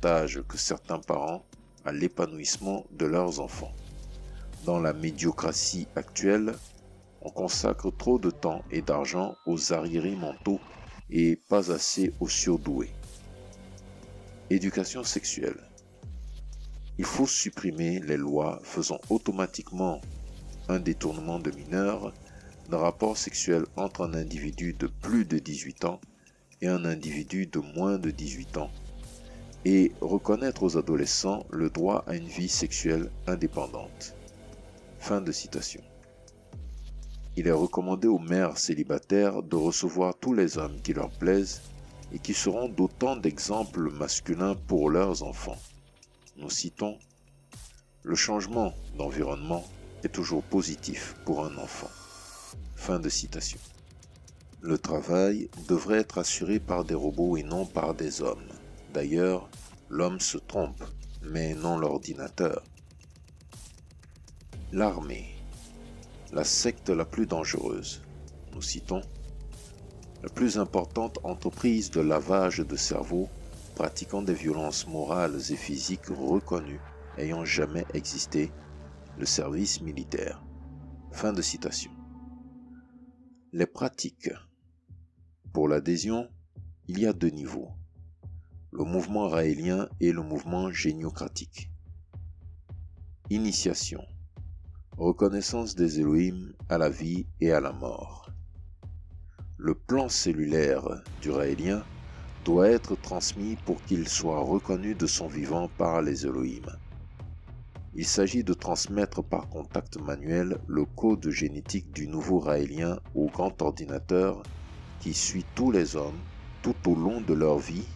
davantage que certains parents à l'épanouissement de leurs enfants. Dans la médiocratie actuelle, on consacre trop de temps et d'argent aux arriérés mentaux et pas assez aux surdoués. Éducation sexuelle. Il faut supprimer les lois faisant automatiquement un détournement de mineurs d'un rapport sexuel entre un individu de plus de 18 ans et un individu de moins de 18 ans et reconnaître aux adolescents le droit à une vie sexuelle indépendante. Fin de citation. Il est recommandé aux mères célibataires de recevoir tous les hommes qui leur plaisent et qui seront d'autant d'exemples masculins pour leurs enfants. Nous citons « Le changement d'environnement est toujours positif pour un enfant. » Fin de citation. Le travail devrait être assuré par des robots et non par des hommes. D'ailleurs, l'homme se trompe, mais non l'ordinateur. L'armée, la secte la plus dangereuse. Nous citons « La plus importante entreprise de lavage de cerveau pratiquant des violences morales et physiques reconnues ayant jamais existé, le service militaire. » Fin de citation. Les pratiques. Pour l'adhésion, il y a deux niveaux, le mouvement raélien et le mouvement géniocratique. Initiation. Reconnaissance des Elohim à la vie et à la mort. Le plan cellulaire du raélien doit être transmis pour qu'il soit reconnu de son vivant par les Elohim. Il s'agit de transmettre par contact manuel le code génétique du nouveau raélien au grand ordinateur qui suit tous les hommes tout au long de leur vie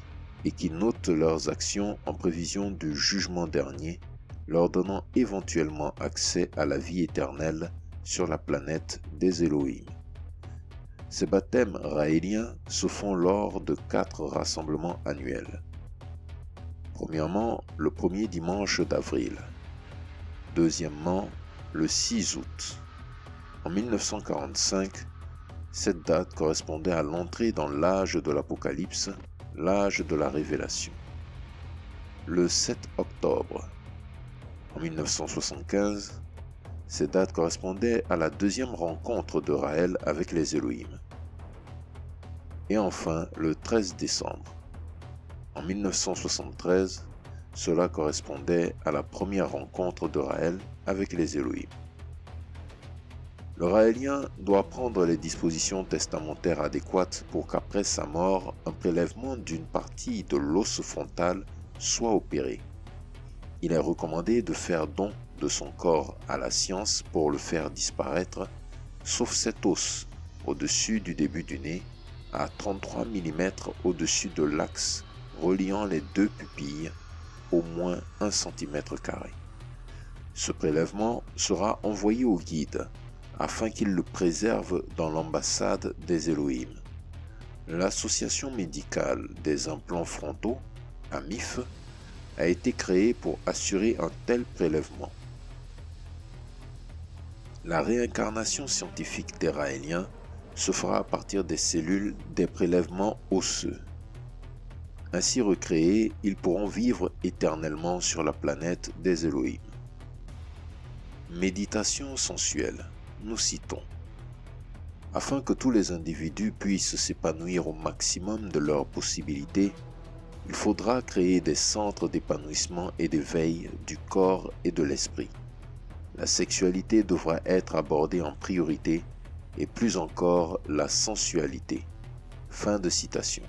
et qui note leurs actions en prévision du jugement dernier, leur donnant éventuellement accès à la vie éternelle sur la planète des Elohim. Ces baptêmes raéliens se font lors de 4 rassemblements annuels. Premièrement, le premier dimanche d'avril. Deuxièmement, le 6 août. En 1945, cette date correspondait à l'entrée dans l'âge de l'Apocalypse, l'âge de la révélation. Le 7 octobre. En 1975, cette date correspondait à la deuxième rencontre de Raël avec les Elohim. Et enfin, le 13 décembre. En 1973, cela correspondait à la première rencontre de Raël avec les Elohim. Le raélien doit prendre les dispositions testamentaires adéquates pour qu'après sa mort, un prélèvement d'une partie de l'os frontal soit opéré. Il est recommandé de faire don de son corps à la science pour le faire disparaître, sauf cet os au-dessus du début du nez, à 33 mm au-dessus de l'axe reliant les deux pupilles, au moins 1 cm². Ce prélèvement sera envoyé au guide afin qu'il le préserve dans l'ambassade des Elohim. L'Association médicale des implants frontaux, AMIF, a été créée pour assurer un tel prélèvement. La réincarnation scientifique des Raéliens se fera à partir des cellules des prélèvements osseux. Ainsi recréés, ils pourront vivre éternellement sur la planète des Elohim. Méditation sensuelle. Nous citons « Afin que tous les individus puissent s'épanouir au maximum de leurs possibilités, il faudra créer des centres d'épanouissement et d'éveil du corps et de l'esprit. La sexualité devra être abordée en priorité et plus encore la sensualité. » Fin de citation.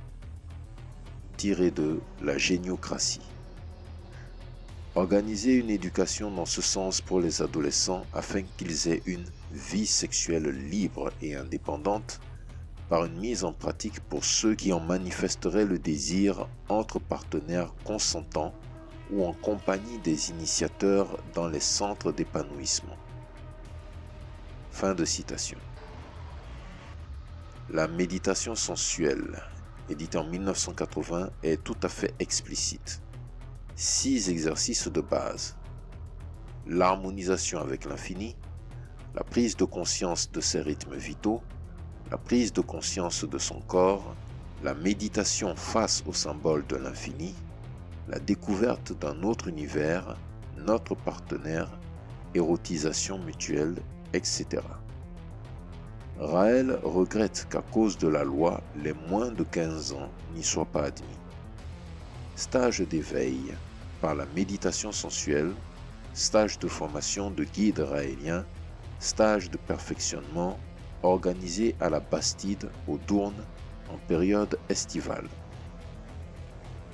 Tiré de la géniocratie. Organiser une éducation dans ce sens pour les adolescents afin qu'ils aient une vie sexuelle libre et indépendante par une mise en pratique pour ceux qui en manifesteraient le désir entre partenaires consentants ou en compagnie des initiateurs dans les centres d'épanouissement. Fin de citation. La méditation sensuelle, éditée en 1980, est tout à fait explicite. 6 exercices de base. L'harmonisation avec l'infini, la prise de conscience de ses rythmes vitaux, la prise de conscience de son corps, la méditation face au symbole de l'infini, la découverte d'un autre univers, notre partenaire, érotisation mutuelle, etc. Raël regrette qu'à cause de la loi, les moins de 15 ans n'y soient pas admis. Stage d'éveil par la méditation sensuelle, stage de formation de guide raélien, stage de perfectionnement organisé à la Bastide aux Dournes en période estivale.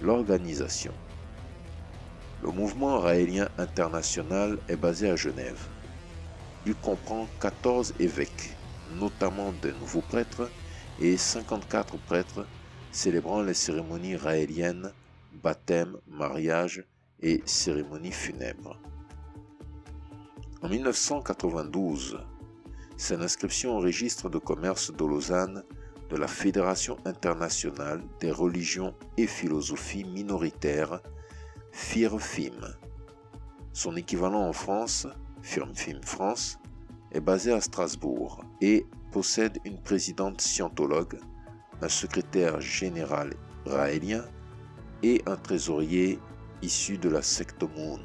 L'organisation. Le mouvement raélien international est basé à Genève. Il comprend 14 évêques, notamment des nouveaux prêtres, et 54 prêtres célébrant les cérémonies raéliennes, baptême, mariage et cérémonies funèbres. En 1992, c'est l'inscription au registre de commerce de Lausanne de la Fédération internationale des religions et philosophies minoritaires, FIRFIM. Son équivalent en France, FIRFIM France, est basé à Strasbourg et possède une présidente scientologue, un secrétaire général raélien et un trésorier issu de la secte Moon.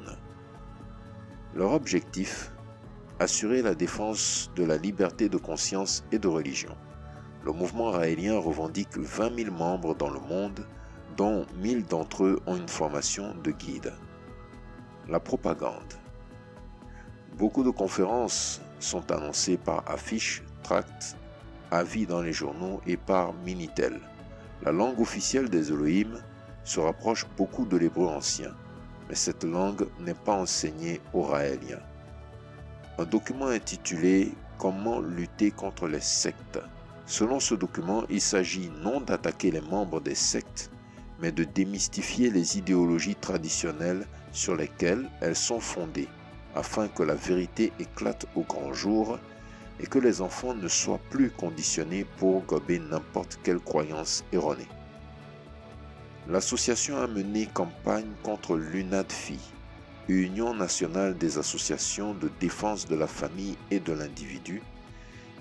Leur objectif, assurer la défense de la liberté de conscience et de religion. Le mouvement raélien revendique 20 000 membres dans le monde, dont 1000 d'entre eux ont une formation de guide. La propagande. Beaucoup de conférences sont annoncées par affiches, tracts, avis dans les journaux et par Minitel. La langue officielle des Elohim se rapproche beaucoup de l'hébreu ancien, mais cette langue n'est pas enseignée aux Raéliens. Un document intitulé « Comment lutter contre les sectes ». Selon ce document, il s'agit non d'attaquer les membres des sectes, mais de démystifier les idéologies traditionnelles sur lesquelles elles sont fondées, afin que la vérité éclate au grand jour et que les enfants ne soient plus conditionnés pour gober n'importe quelle croyance erronée. L'association a mené campagne contre l'UNADFI, Union nationale des associations de défense de la famille et de l'individu,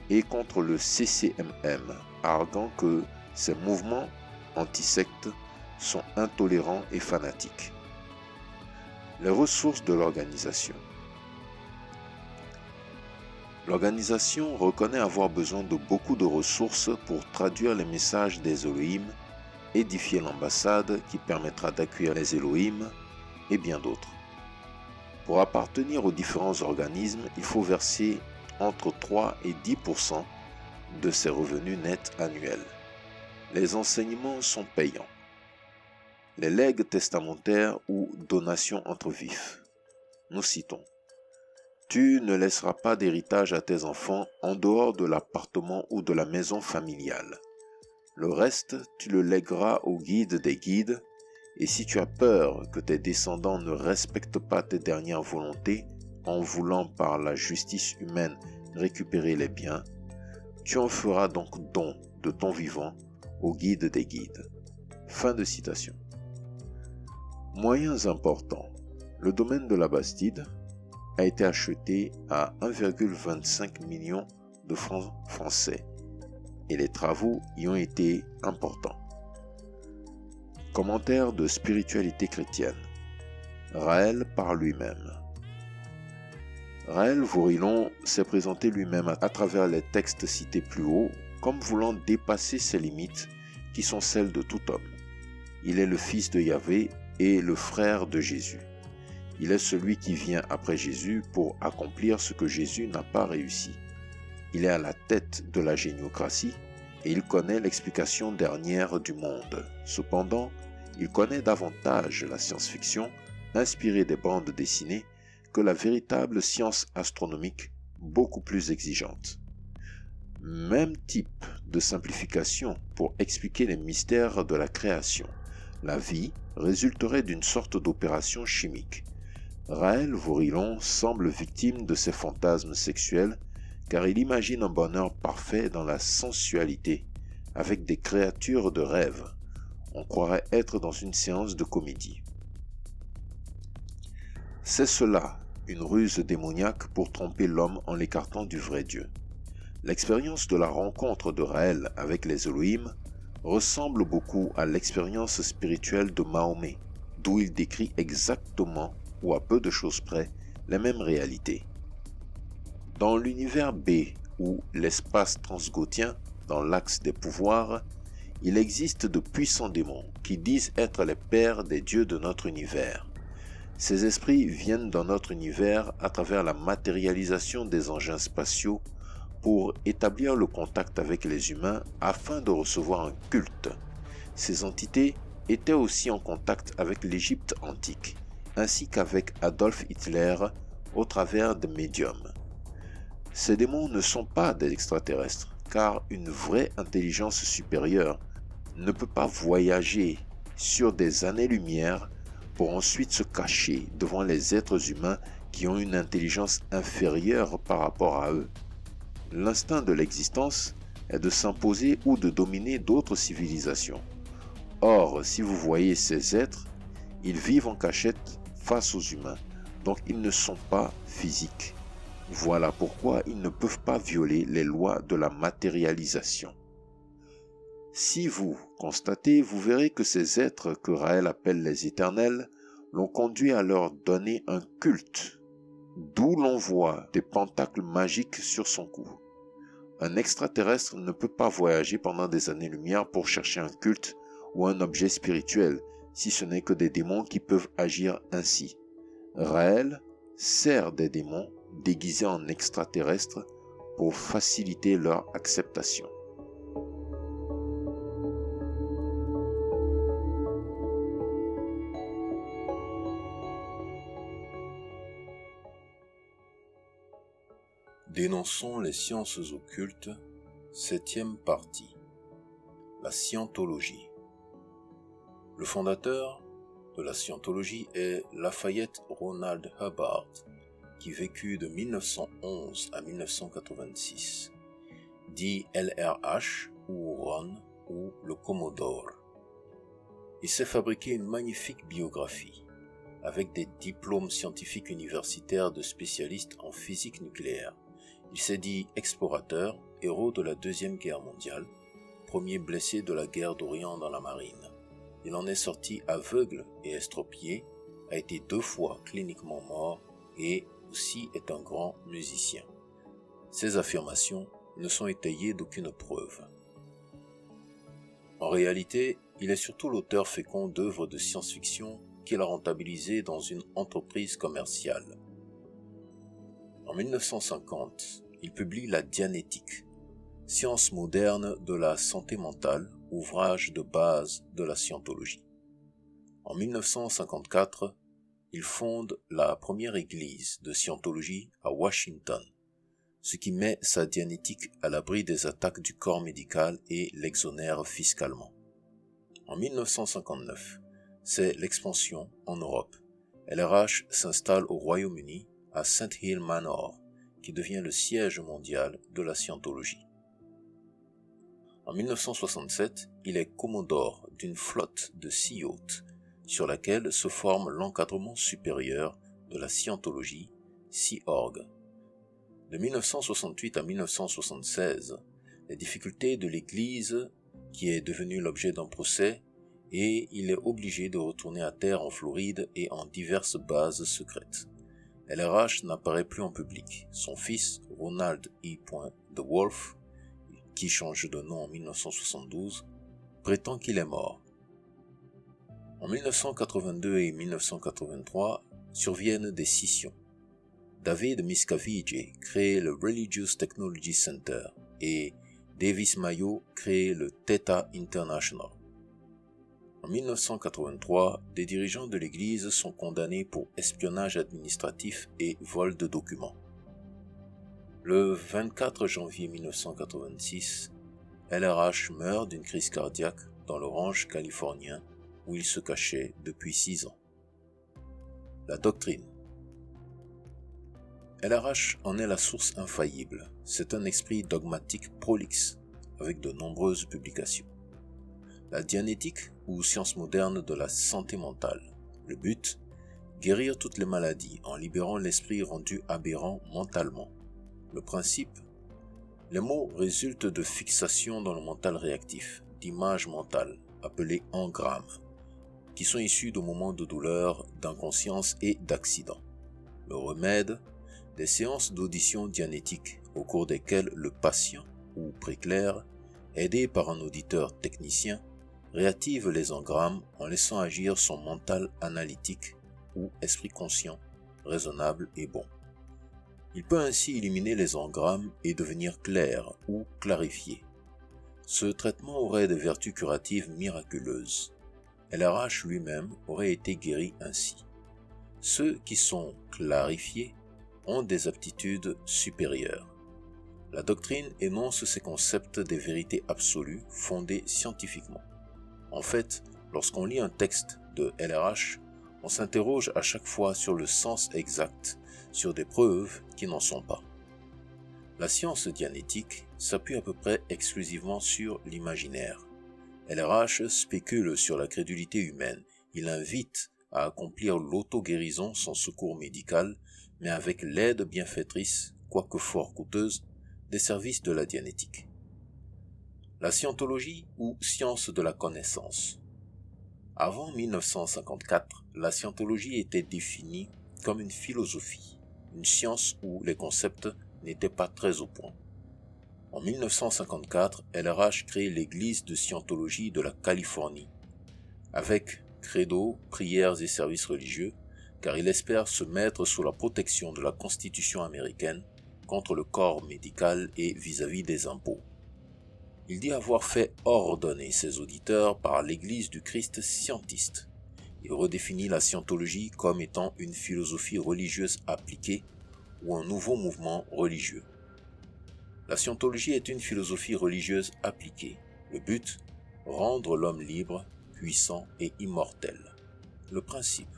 et contre le CCMM, arguant que ces mouvements antisectes sont intolérants et fanatiques. Les ressources de l'organisation. L'organisation reconnaît avoir besoin de beaucoup de ressources pour traduire les messages des Elohim, édifier l'ambassade qui permettra d'accueillir les Elohim et bien d'autres. Pour appartenir aux différents organismes, il faut verser entre 3 et 10% de ses revenus nets annuels. Les enseignements sont payants. Les legs testamentaires ou donations entre vifs. Nous citons: tu ne laisseras pas d'héritage à tes enfants en dehors de l'appartement ou de la maison familiale. Le reste, tu le lègueras au guide des guides, et si tu as peur que tes descendants ne respectent pas tes dernières volontés en voulant par la justice humaine récupérer les biens, tu en feras donc don de ton vivant au guide des guides. Fin de citation. Moyens importants. Le domaine de la Bastide a été acheté à 1,25 million de francs français et les travaux y ont été importants. Commentaire de spiritualité chrétienne. Raël par lui-même. Raël Vorilhon s'est présenté lui-même à travers les textes cités plus haut comme voulant dépasser ses limites qui sont celles de tout homme. Il est le fils de Yahvé et le frère de Jésus. Il est celui qui vient après Jésus pour accomplir ce que Jésus n'a pas réussi. Il est à la tête de la géniocratie et il connaît l'explication dernière du monde. Cependant, il connaît davantage la science-fiction, inspirée des bandes dessinées, que la véritable science astronomique, beaucoup plus exigeante. Même type de simplification pour expliquer les mystères de la création. La vie résulterait d'une sorte d'opération chimique. Raël Vorilhon semble victime de ses fantasmes sexuels car il imagine un bonheur parfait dans la sensualité avec des créatures de rêve. On croirait être dans une séance de comédie. C'est cela, une ruse démoniaque pour tromper l'homme en l'écartant du vrai Dieu. L'expérience de la rencontre de Raël avec les Elohim ressemble beaucoup à l'expérience spirituelle de Mahomet, d'où il décrit exactement, ou à peu de choses près, les mêmes réalités. Dans l'univers B, ou l'espace transgotien, dans l'axe des pouvoirs, il existe de puissants démons qui disent être les pères des dieux de notre univers. Ces esprits viennent dans notre univers à travers la matérialisation des engins spatiaux pour établir le contact avec les humains afin de recevoir un culte. Ces entités étaient aussi en contact avec l'Égypte antique, ainsi qu'avec Adolf Hitler au travers des médiums. Ces démons ne sont pas des extraterrestres, car une vraie intelligence supérieure ne peut pas voyager sur des années-lumière pour ensuite se cacher devant les êtres humains qui ont une intelligence inférieure par rapport à eux. L'instinct de l'existence est de s'imposer ou de dominer d'autres civilisations. Or, si vous voyez ces êtres, ils vivent en cachette face aux humains, donc ils ne sont pas physiques. Voilà pourquoi ils ne peuvent pas violer les lois de la matérialisation. Si vous constatez, vous verrez que ces êtres que Raël appelle les éternels l'ont conduit à leur donner un culte, d'où l'on voit des pentacles magiques sur son cou. Un extraterrestre ne peut pas voyager pendant des années-lumière pour chercher un culte ou un objet spirituel, si ce n'est que des démons qui peuvent agir ainsi. Raël sert des démons déguisés en extraterrestres pour faciliter leur acceptation. Dénonçons les sciences occultes, 7e partie. La scientologie. Le fondateur de la scientologie est Lafayette Ronald Hubbard, qui vécut de 1911 à 1986, dit LRH ou Ron ou le Commodore. Il s'est fabriqué une magnifique biographie, avec des diplômes scientifiques universitaires de spécialistes en physique nucléaire. Il s'est dit explorateur, héros de la Deuxième Guerre mondiale, premier blessé de la guerre d'Orient dans la marine. Il en est sorti aveugle et estropié, a été 2 fois cliniquement mort et aussi est un grand musicien. Ces affirmations ne sont étayées d'aucune preuve. En réalité, il est surtout l'auteur fécond d'œuvres de science-fiction qu'il a rentabilisées dans une entreprise commerciale. En 1950, il publie La Dianétique, science moderne de la santé mentale, ouvrage de base de la scientologie. En 1954, il fonde la première église de scientologie à Washington, ce qui met sa Dianétique à l'abri des attaques du corps médical et l'exonère fiscalement. En 1959, c'est l'expansion en Europe. LRH s'installe au Royaume-Uni, à St. Hill Manor, qui devient le siège mondial de la scientologie. En 1967, il est commodore d'une flotte de 6 yachts, sur laquelle se forme l'encadrement supérieur de la scientologie, Sea Org. De 1968 à 1976, les difficultés de l'Église, qui est devenue l'objet d'un procès, et il est obligé de retourner à terre en Floride et en diverses bases secrètes. LRH n'apparaît plus en public. Son fils, Ronald E. de Wolf, qui change de nom en 1972, prétend qu'il est mort. En 1982 et 1983 surviennent des scissions. David Miscavige crée le Religious Technology Center et Davis Mayo crée le Theta International. En 1983, des dirigeants de l'Église sont condamnés pour espionnage administratif et vol de documents. Le 24 janvier 1986, LRH meurt d'une crise cardiaque dans le ranch californien où il se cachait depuis 6 ans. La doctrine. LRH en est la source infaillible. C'est un esprit dogmatique prolixe, avec de nombreuses publications. La dianétique ou science moderne de la santé mentale. Le but, guérir toutes les maladies en libérant l'esprit rendu aberrant mentalement. Le principe, les mots résultent de fixations dans le mental réactif, d'images mentales, appelées engrammes. qui sont issus de moments de douleur, d'inconscience et d'accident. Le remède, des séances d'audition dianétique au cours desquelles le patient ou préclaire, aidé par un auditeur technicien, réactive les engrammes en laissant agir son mental analytique ou esprit conscient, raisonnable et bon. Il peut ainsi éliminer les engrammes et devenir clair ou clarifié. Ce traitement aurait des vertus curatives miraculeuses. LRH lui-même aurait été guéri ainsi. Ceux qui sont clarifiés ont des aptitudes supérieures. La doctrine énonce ces concepts des vérités absolues fondées scientifiquement. En fait, lorsqu'on lit un texte de LRH, on s'interroge à chaque fois sur le sens exact, sur des preuves qui n'en sont pas. La science dianétique s'appuie à peu près exclusivement sur l'imaginaire. LRH spécule sur la crédulité humaine. Il invite à accomplir l'auto-guérison sans secours médical, mais avec l'aide bienfaitrice, quoique fort coûteuse, des services de la dianétique. La scientologie ou science de la connaissance. Avant 1954, la scientologie était définie comme une philosophie, une science où les concepts n'étaient pas très au point. En 1954, LRH crée l'Église de Scientologie de la Californie, avec credo, prières et services religieux, car il espère se mettre sous la protection de la Constitution américaine contre le corps médical et vis-à-vis des impôts. Il dit avoir fait ordonner ses auditeurs par l'Église du Christ scientiste. Il redéfinit la scientologie comme étant une philosophie religieuse appliquée ou un nouveau mouvement religieux. La scientologie est une philosophie religieuse appliquée. Le but, rendre l'homme libre, puissant et immortel. Le principe.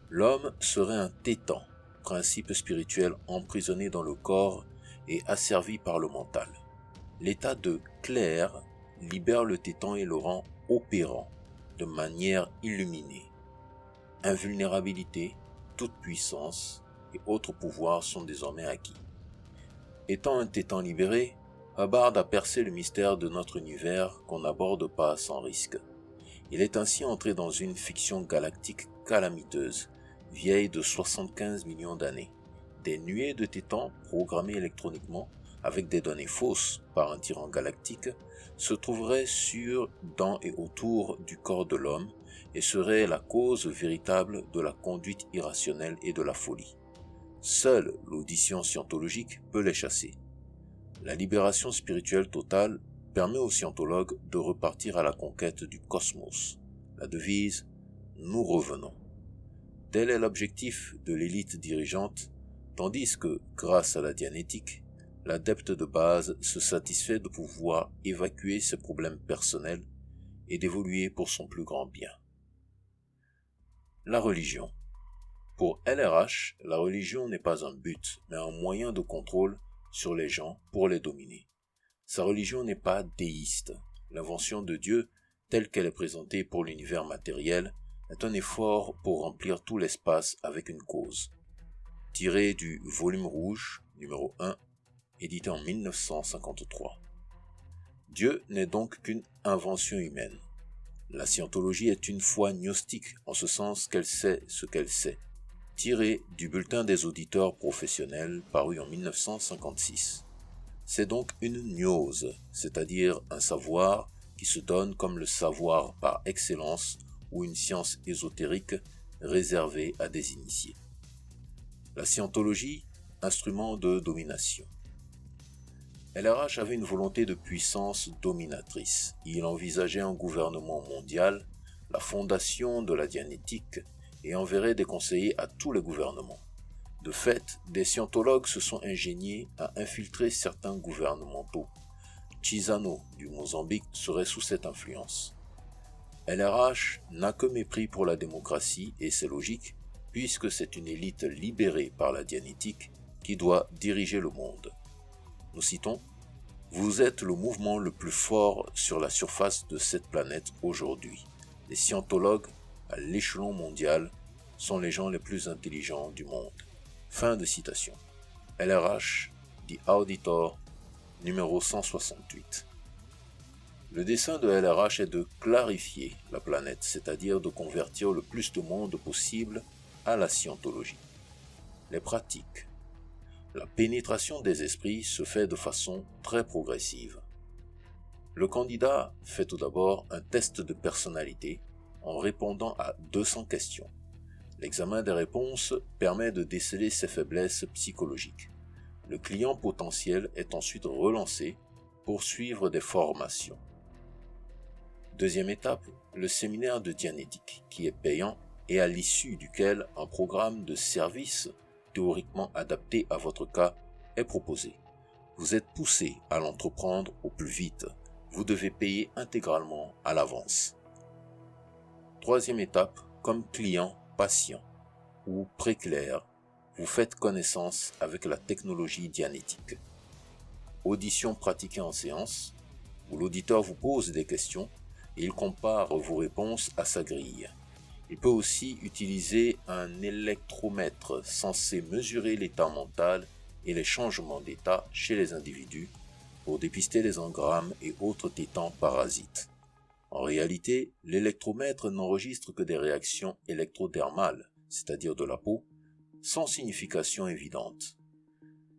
L'homme serait un tétan, principe spirituel emprisonné dans le corps et asservi par le mental. L'état de clair libère le tétan et le rend opérant, de manière illuminée. Invulnérabilité, toute puissance et autres pouvoirs sont désormais acquis. Étant un tétan libéré, Hubbard a percé le mystère de notre univers qu'on n'aborde pas sans risque. Il est ainsi entré dans une fiction galactique calamiteuse, vieille de 75 millions d'années. Des nuées de tétans programmées électroniquement avec des données fausses par un tyran galactique se trouveraient sur, dans et autour du corps de l'homme et seraient la cause véritable de la conduite irrationnelle et de la folie. Seule l'audition scientologique peut les chasser. La libération spirituelle totale permet aux scientologues de repartir à la conquête du cosmos. La devise « Nous revenons ». Tel est l'objectif de l'élite dirigeante, tandis que, grâce à la dianétique, l'adepte de base se satisfait de pouvoir évacuer ses problèmes personnels et d'évoluer pour son plus grand bien. La religion. Pour LRH, la religion n'est pas un but, mais un moyen de contrôle sur les gens pour les dominer. Sa religion n'est pas déiste. L'invention de Dieu, telle qu'elle est présentée pour l'univers matériel, est un effort pour remplir tout l'espace avec une cause. Tiré du volume rouge, numéro 1, édité en 1953. Dieu n'est donc qu'une invention humaine. La scientologie est une foi gnostique, en ce sens qu'elle sait ce qu'elle sait. Tiré du bulletin des auditeurs professionnels paru en 1956. C'est donc une gnose, c'est-à-dire un savoir qui se donne comme le savoir par excellence ou une science ésotérique réservée à des initiés. La scientologie, instrument de domination. LRH avait une volonté de puissance dominatrice. Il envisageait un gouvernement mondial, la fondation de la dianétique et enverrait des conseillers à tous les gouvernements. De fait, des scientologues se sont ingéniés à infiltrer certains gouvernementaux. Chissano du Mozambique serait sous cette influence. LRH n'a que mépris pour la démocratie et c'est logique, puisque c'est une élite libérée par la dianétique qui doit diriger le monde. Nous citons « Vous êtes le mouvement le plus fort sur la surface de cette planète aujourd'hui. Les scientologues, à l'échelon mondial, sont les gens les plus intelligents du monde. » Fin de citation. LRH, The Auditor, numéro 168. Le dessein de LRH est de clarifier la planète, c'est-à-dire de convertir le plus de monde possible à la scientologie. Les pratiques. La pénétration des esprits se fait de façon très progressive. Le candidat fait tout d'abord un test de personnalité en répondant à 200 questions. L'examen des réponses permet de déceler ses faiblesses psychologiques. Le client potentiel est ensuite relancé pour suivre des formations. Deuxième étape, le séminaire de Dianétique, qui est payant et à l'issue duquel un programme de service théoriquement adapté à votre cas est proposé. Vous êtes poussé à l'entreprendre au plus vite. Vous devez payer intégralement à l'avance. Troisième étape, comme client patient ou préclair, vous faites connaissance avec la technologie dianétique. Audition pratiquée en séance, où l'auditeur vous pose des questions et il compare vos réponses à sa grille. Il peut aussi utiliser un électromètre censé mesurer l'état mental et les changements d'état chez les individus pour dépister les engrammes et autres tétans parasites. En réalité, l'électromètre n'enregistre que des réactions électrodermales, c'est-à-dire de la peau, sans signification évidente.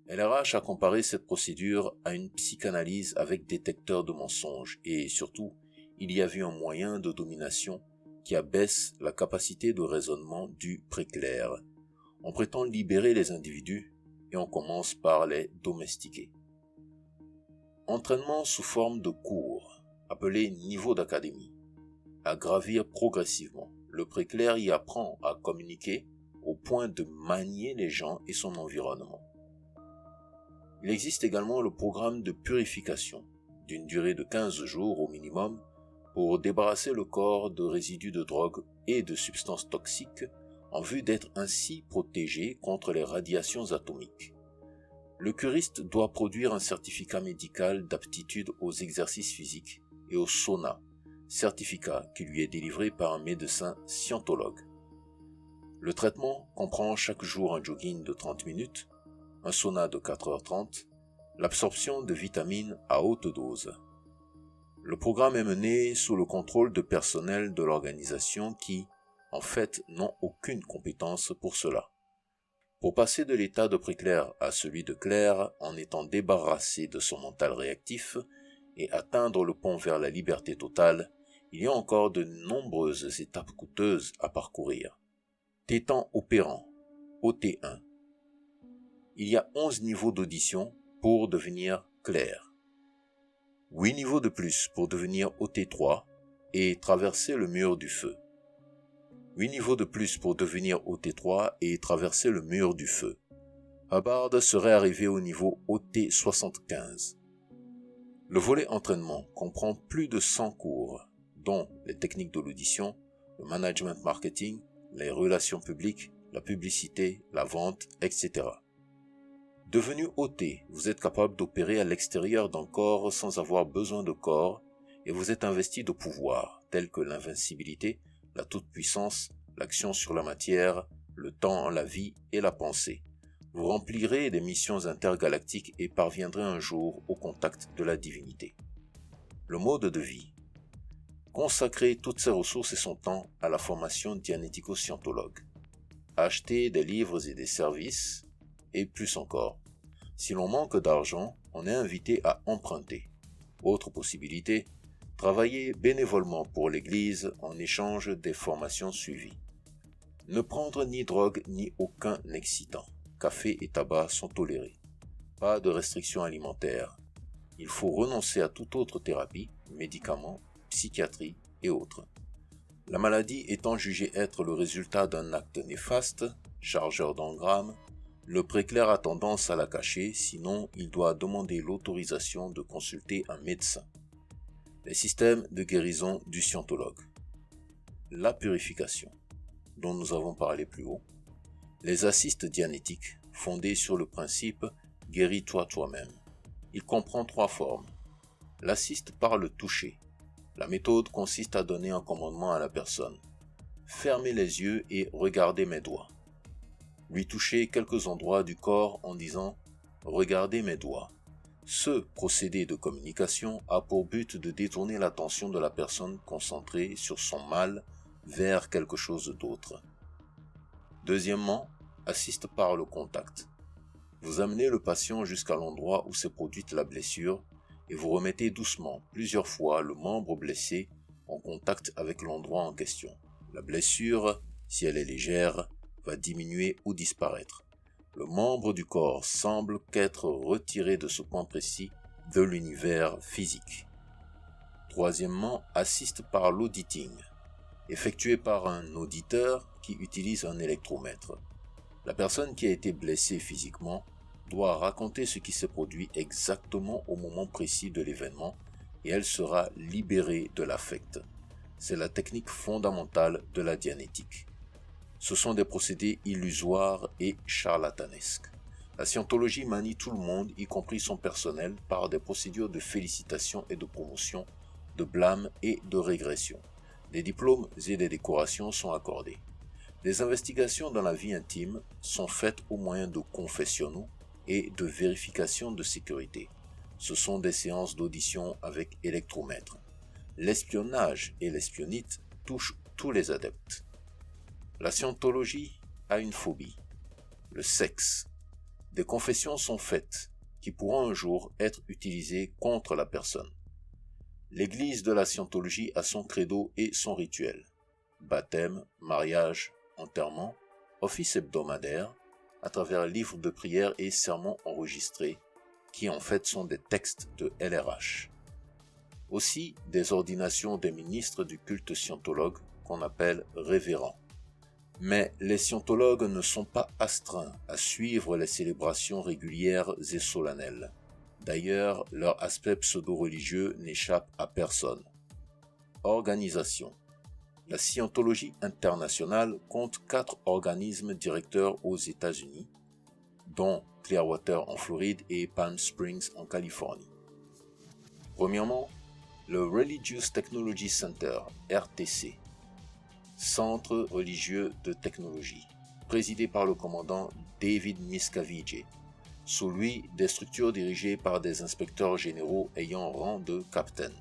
LRH a comparé cette procédure à une psychanalyse avec détecteur de mensonges et surtout, il y a vu un moyen de domination qui abaisse la capacité de raisonnement du préclair. On prétend libérer les individus et on commence par les domestiquer. Entraînement sous forme de cours, appelé niveau d'académie. À gravir progressivement, le préclair y apprend à communiquer au point de manier les gens et son environnement. Il existe également le programme de purification, d'une durée de 15 jours au minimum, pour débarrasser le corps de résidus de drogue et de substances toxiques en vue d'être ainsi protégé contre les radiations atomiques. Le curiste doit produire un certificat médical d'aptitude aux exercices physiques et au sauna, certificat qui lui est délivré par un médecin scientologue. Le traitement comprend chaque jour un jogging de 30 minutes, un sauna de 4h30, l'absorption de vitamines à haute dose. Le programme est mené sous le contrôle de personnel de l'organisation qui, en fait, n'ont aucune compétence pour cela. Pour passer de l'état de préclair à celui de clair en étant débarrassé de son mental réactif et atteindre le pont vers la liberté totale, il y a encore de nombreuses étapes coûteuses à parcourir. Tétan opérant, OT1. Il y a 11 niveaux d'audition pour devenir clair. 8 niveaux de plus pour devenir OT3 et traverser le mur du feu. 8 niveaux de plus pour devenir OT3 et traverser le mur du feu. Hubbard serait arrivé au niveau OT75. Le volet entraînement comprend plus de 100 cours, dont les techniques de l'audition, le management marketing, les relations publiques, la publicité, la vente, etc. Devenu OT, vous êtes capable d'opérer à l'extérieur d'un corps sans avoir besoin de corps et vous êtes investi de pouvoirs tels que l'invincibilité, la toute-puissance, l'action sur la matière, le temps, la vie et la pensée. Vous remplirez des missions intergalactiques et parviendrez un jour au contact de la divinité. Le mode de vie. Consacrer toutes ses ressources et son temps à la formation dianético-scientologue. Acheter des livres et des services, et plus encore. Si l'on manque d'argent, on est invité à emprunter. Autre possibilité, travailler bénévolement pour l'Église en échange des formations suivies. Ne prendre ni drogue ni aucun excitant. Café et tabac sont tolérés. Pas de restrictions alimentaires. Il faut renoncer à toute autre thérapie, médicaments, psychiatrie et autres. La maladie étant jugée être le résultat d'un acte néfaste, chargeur d'engrammes, le préclair a tendance à la cacher, sinon il doit demander l'autorisation de consulter un médecin. Les systèmes de guérison du scientologue. La purification, dont nous avons parlé plus haut. Les assistes dianétiques, fondés sur le principe « guéris-toi toi-même ». Il comprend 3 formes. L'assiste par le toucher. La méthode consiste à donner un commandement à la personne. Fermez les yeux et regardez mes doigts. Lui toucher quelques endroits du corps en disant « regardez mes doigts ». Ce procédé de communication a pour but de détourner l'attention de la personne concentrée sur son mal vers quelque chose d'autre. Deuxièmement, assiste par le contact. Vous amenez le patient jusqu'à l'endroit où s'est produite la blessure et vous remettez doucement, plusieurs fois, le membre blessé en contact avec l'endroit en question. La blessure, si elle est légère, va diminuer ou disparaître. Le membre du corps semble qu'être retiré de ce point précis de l'univers physique. Troisièmement, assiste par l'auditing, effectué par un auditeur qui utilise un électromètre. La personne qui a été blessée physiquement doit raconter ce qui s'est produit exactement au moment précis de l'événement et elle sera libérée de l'affect. C'est la technique fondamentale de la dianétique. Ce sont des procédés illusoires et charlatanesques. La scientologie manie tout le monde, y compris son personnel, par des procédures de félicitations et de promotion, de blâme et de régression. Des diplômes et des décorations sont accordés. Les investigations dans la vie intime sont faites au moyen de confessionnaux et de vérification de sécurité. Ce sont des séances d'audition avec électromètre. L'espionnage et l'espionnite touchent tous les adeptes. La scientologie a une phobie, le sexe. Des confessions sont faites qui pourront un jour être utilisées contre la personne. L'Église de la scientologie a son credo et son rituel. Baptême, mariage, enterrement, office hebdomadaire, à travers livres de prière et sermons enregistrés, qui en fait sont des textes de LRH. Aussi des ordinations des ministres du culte scientologue qu'on appelle révérends. Mais les scientologues ne sont pas astreints à suivre les célébrations régulières et solennelles. D'ailleurs, leur aspect pseudo-religieux n'échappe à personne. Organisation. La Scientologie internationale compte 4 organismes directeurs aux États-Unis, dont Clearwater en Floride et Palm Springs en Californie. Premièrement, le Religious Technology Center, RTC, Centre religieux de technologie, présidé par le commandant David Miscavige. Sous lui, des structures dirigées par des inspecteurs généraux ayant rang de capitaine.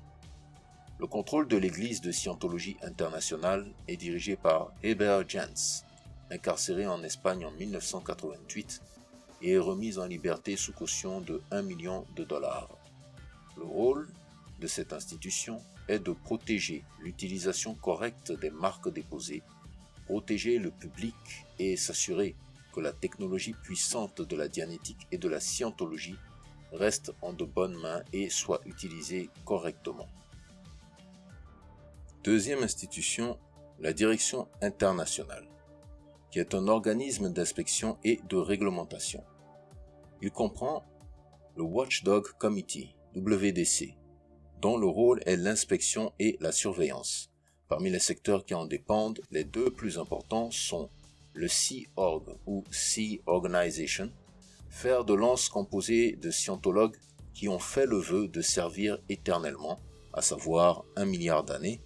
Le contrôle de l'Église de Scientologie internationale est dirigé par Heber Jens, incarcéré en Espagne en 1988 et remis en liberté sous caution de $1 million. Le rôle de cette institution est de protéger l'utilisation correcte des marques déposées, protéger le public et s'assurer que la technologie puissante de la dianétique et de la scientologie reste en de bonnes mains et soit utilisée correctement. Deuxième institution, la Direction internationale, qui est un organisme d'inspection et de réglementation. Il comprend le Watchdog Committee, WDC, dont le rôle est l'inspection et la surveillance. Parmi les secteurs qui en dépendent, les 2 plus importants sont le Sea Org ou Sea Organization, fer de lance composé de scientologues qui ont fait le vœu de servir éternellement, à savoir 1 milliard d'années,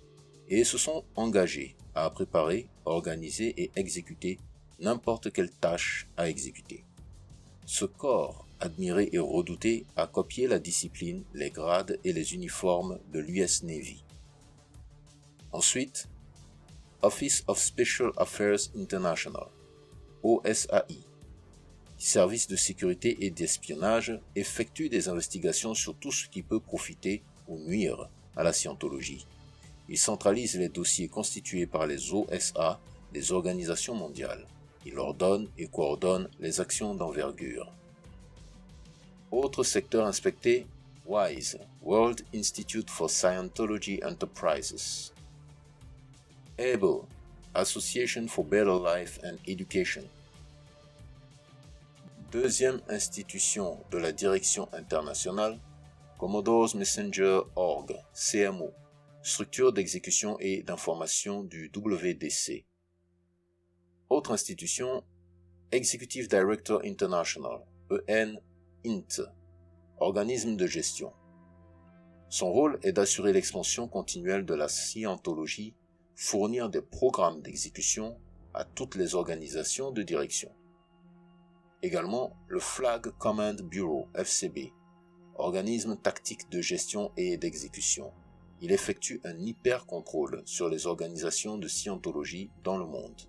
et se sont engagés à préparer, organiser et exécuter n'importe quelle tâche à exécuter. Ce corps, admiré et redouté, a copié la discipline, les grades et les uniformes de l'US Navy. Ensuite, Office of Special Affairs International, OSAI, service de sécurité et d'espionnage, effectue des investigations sur tout ce qui peut profiter ou nuire à la scientologie. Il centralise les dossiers constitués par les OSA, les organisations mondiales. Il ordonne et coordonne les actions d'envergure. Autre secteur inspecté, WISE, World Institute for Scientology Enterprises. ABLE, Association for Better Life and Education. Deuxième institution de la direction internationale, Commodore's Messenger Org, CMO, structure d'exécution et d'information du WDC. Autre institution, Executive Director International, EN-INT, organisme de gestion. Son rôle est d'assurer l'expansion continuelle de la scientologie, fournir des programmes d'exécution à toutes les organisations de direction. Également, le Flag Command Bureau, FCB, organisme tactique de gestion et d'exécution. Il effectue un hyper-contrôle sur les organisations de scientologie dans le monde.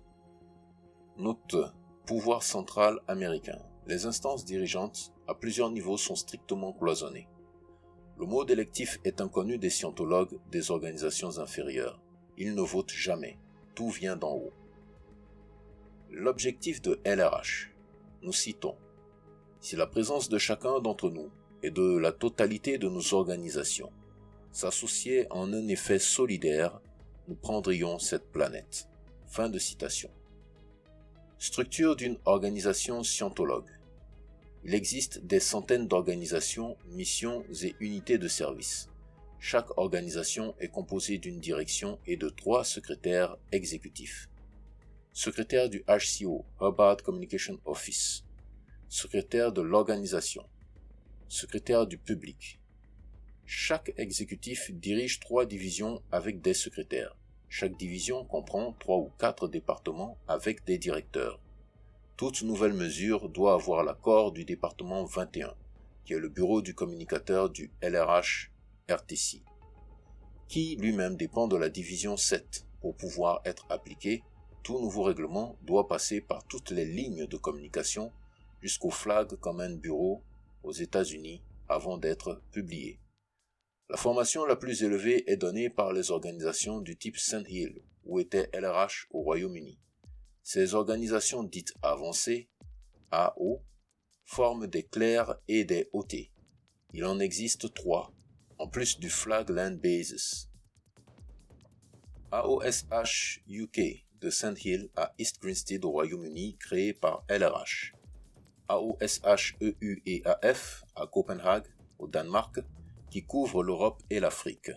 Note: pouvoir central américain. Les instances dirigeantes à plusieurs niveaux sont strictement cloisonnées. Le mode électif est inconnu des scientologues des organisations inférieures. Ils ne votent jamais. Tout vient d'en haut. L'objectif de LRH. Nous citons: si la présence de chacun d'entre nous et de la totalité de nos organisations s'associait en un effet solidaire, nous prendrions cette planète. Fin de citation. Structure d'une organisation scientologue. Il existe des centaines d'organisations, missions et unités de service. Chaque organisation est composée d'une direction et de 3 secrétaires exécutifs. Secrétaire du HCO, Hubbard Communication Office. Secrétaire de l'organisation. Secrétaire du public. Chaque exécutif dirige 3 divisions avec des secrétaires. Chaque division comprend 3 ou 4 départements avec des directeurs. Toute nouvelle mesure doit avoir l'accord du département 21, qui est le bureau du communicateur du LRH-RTC, qui lui-même dépend de la division 7. Pour pouvoir être appliqué, tout nouveau règlement doit passer par toutes les lignes de communication jusqu'au Flag Command Bureau aux États-Unis avant d'être publié. La formation la plus élevée est donnée par les organisations du type Sandhill, où était LRH au Royaume-Uni. Ces organisations dites avancées, AO, forment des clercs et des OT. Il en existe 3, en plus du Flag Land Bases. AOSH UK de Sandhill à East Grinstead au Royaume-Uni, créé par LRH. AOSH EU et AF à Copenhague, au Danemark, qui couvre l'Europe et l'Afrique.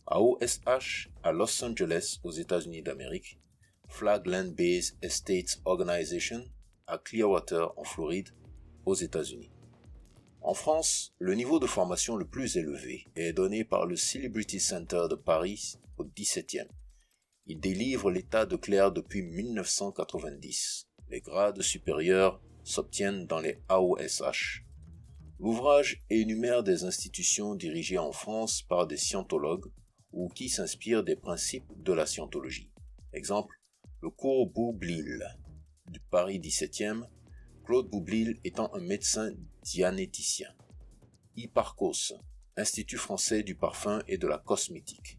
AOSH à Los Angeles, aux États-Unis d'Amérique. Flag Land Base Estates Organization à Clearwater, en Floride, aux États-Unis. En France, le niveau de formation le plus élevé est donné par le Celebrity Center de Paris au 17e. Il délivre l'état de clerc depuis 1990. Les grades supérieurs s'obtiennent dans les AOSH. L'ouvrage énumère des institutions dirigées en France par des scientologues ou qui s'inspirent des principes de la scientologie. Exemple, le cours Boublil du Paris 17e, Claude Boublil étant un médecin dianéticien. Hipparcos, Institut français du parfum et de la cosmétique.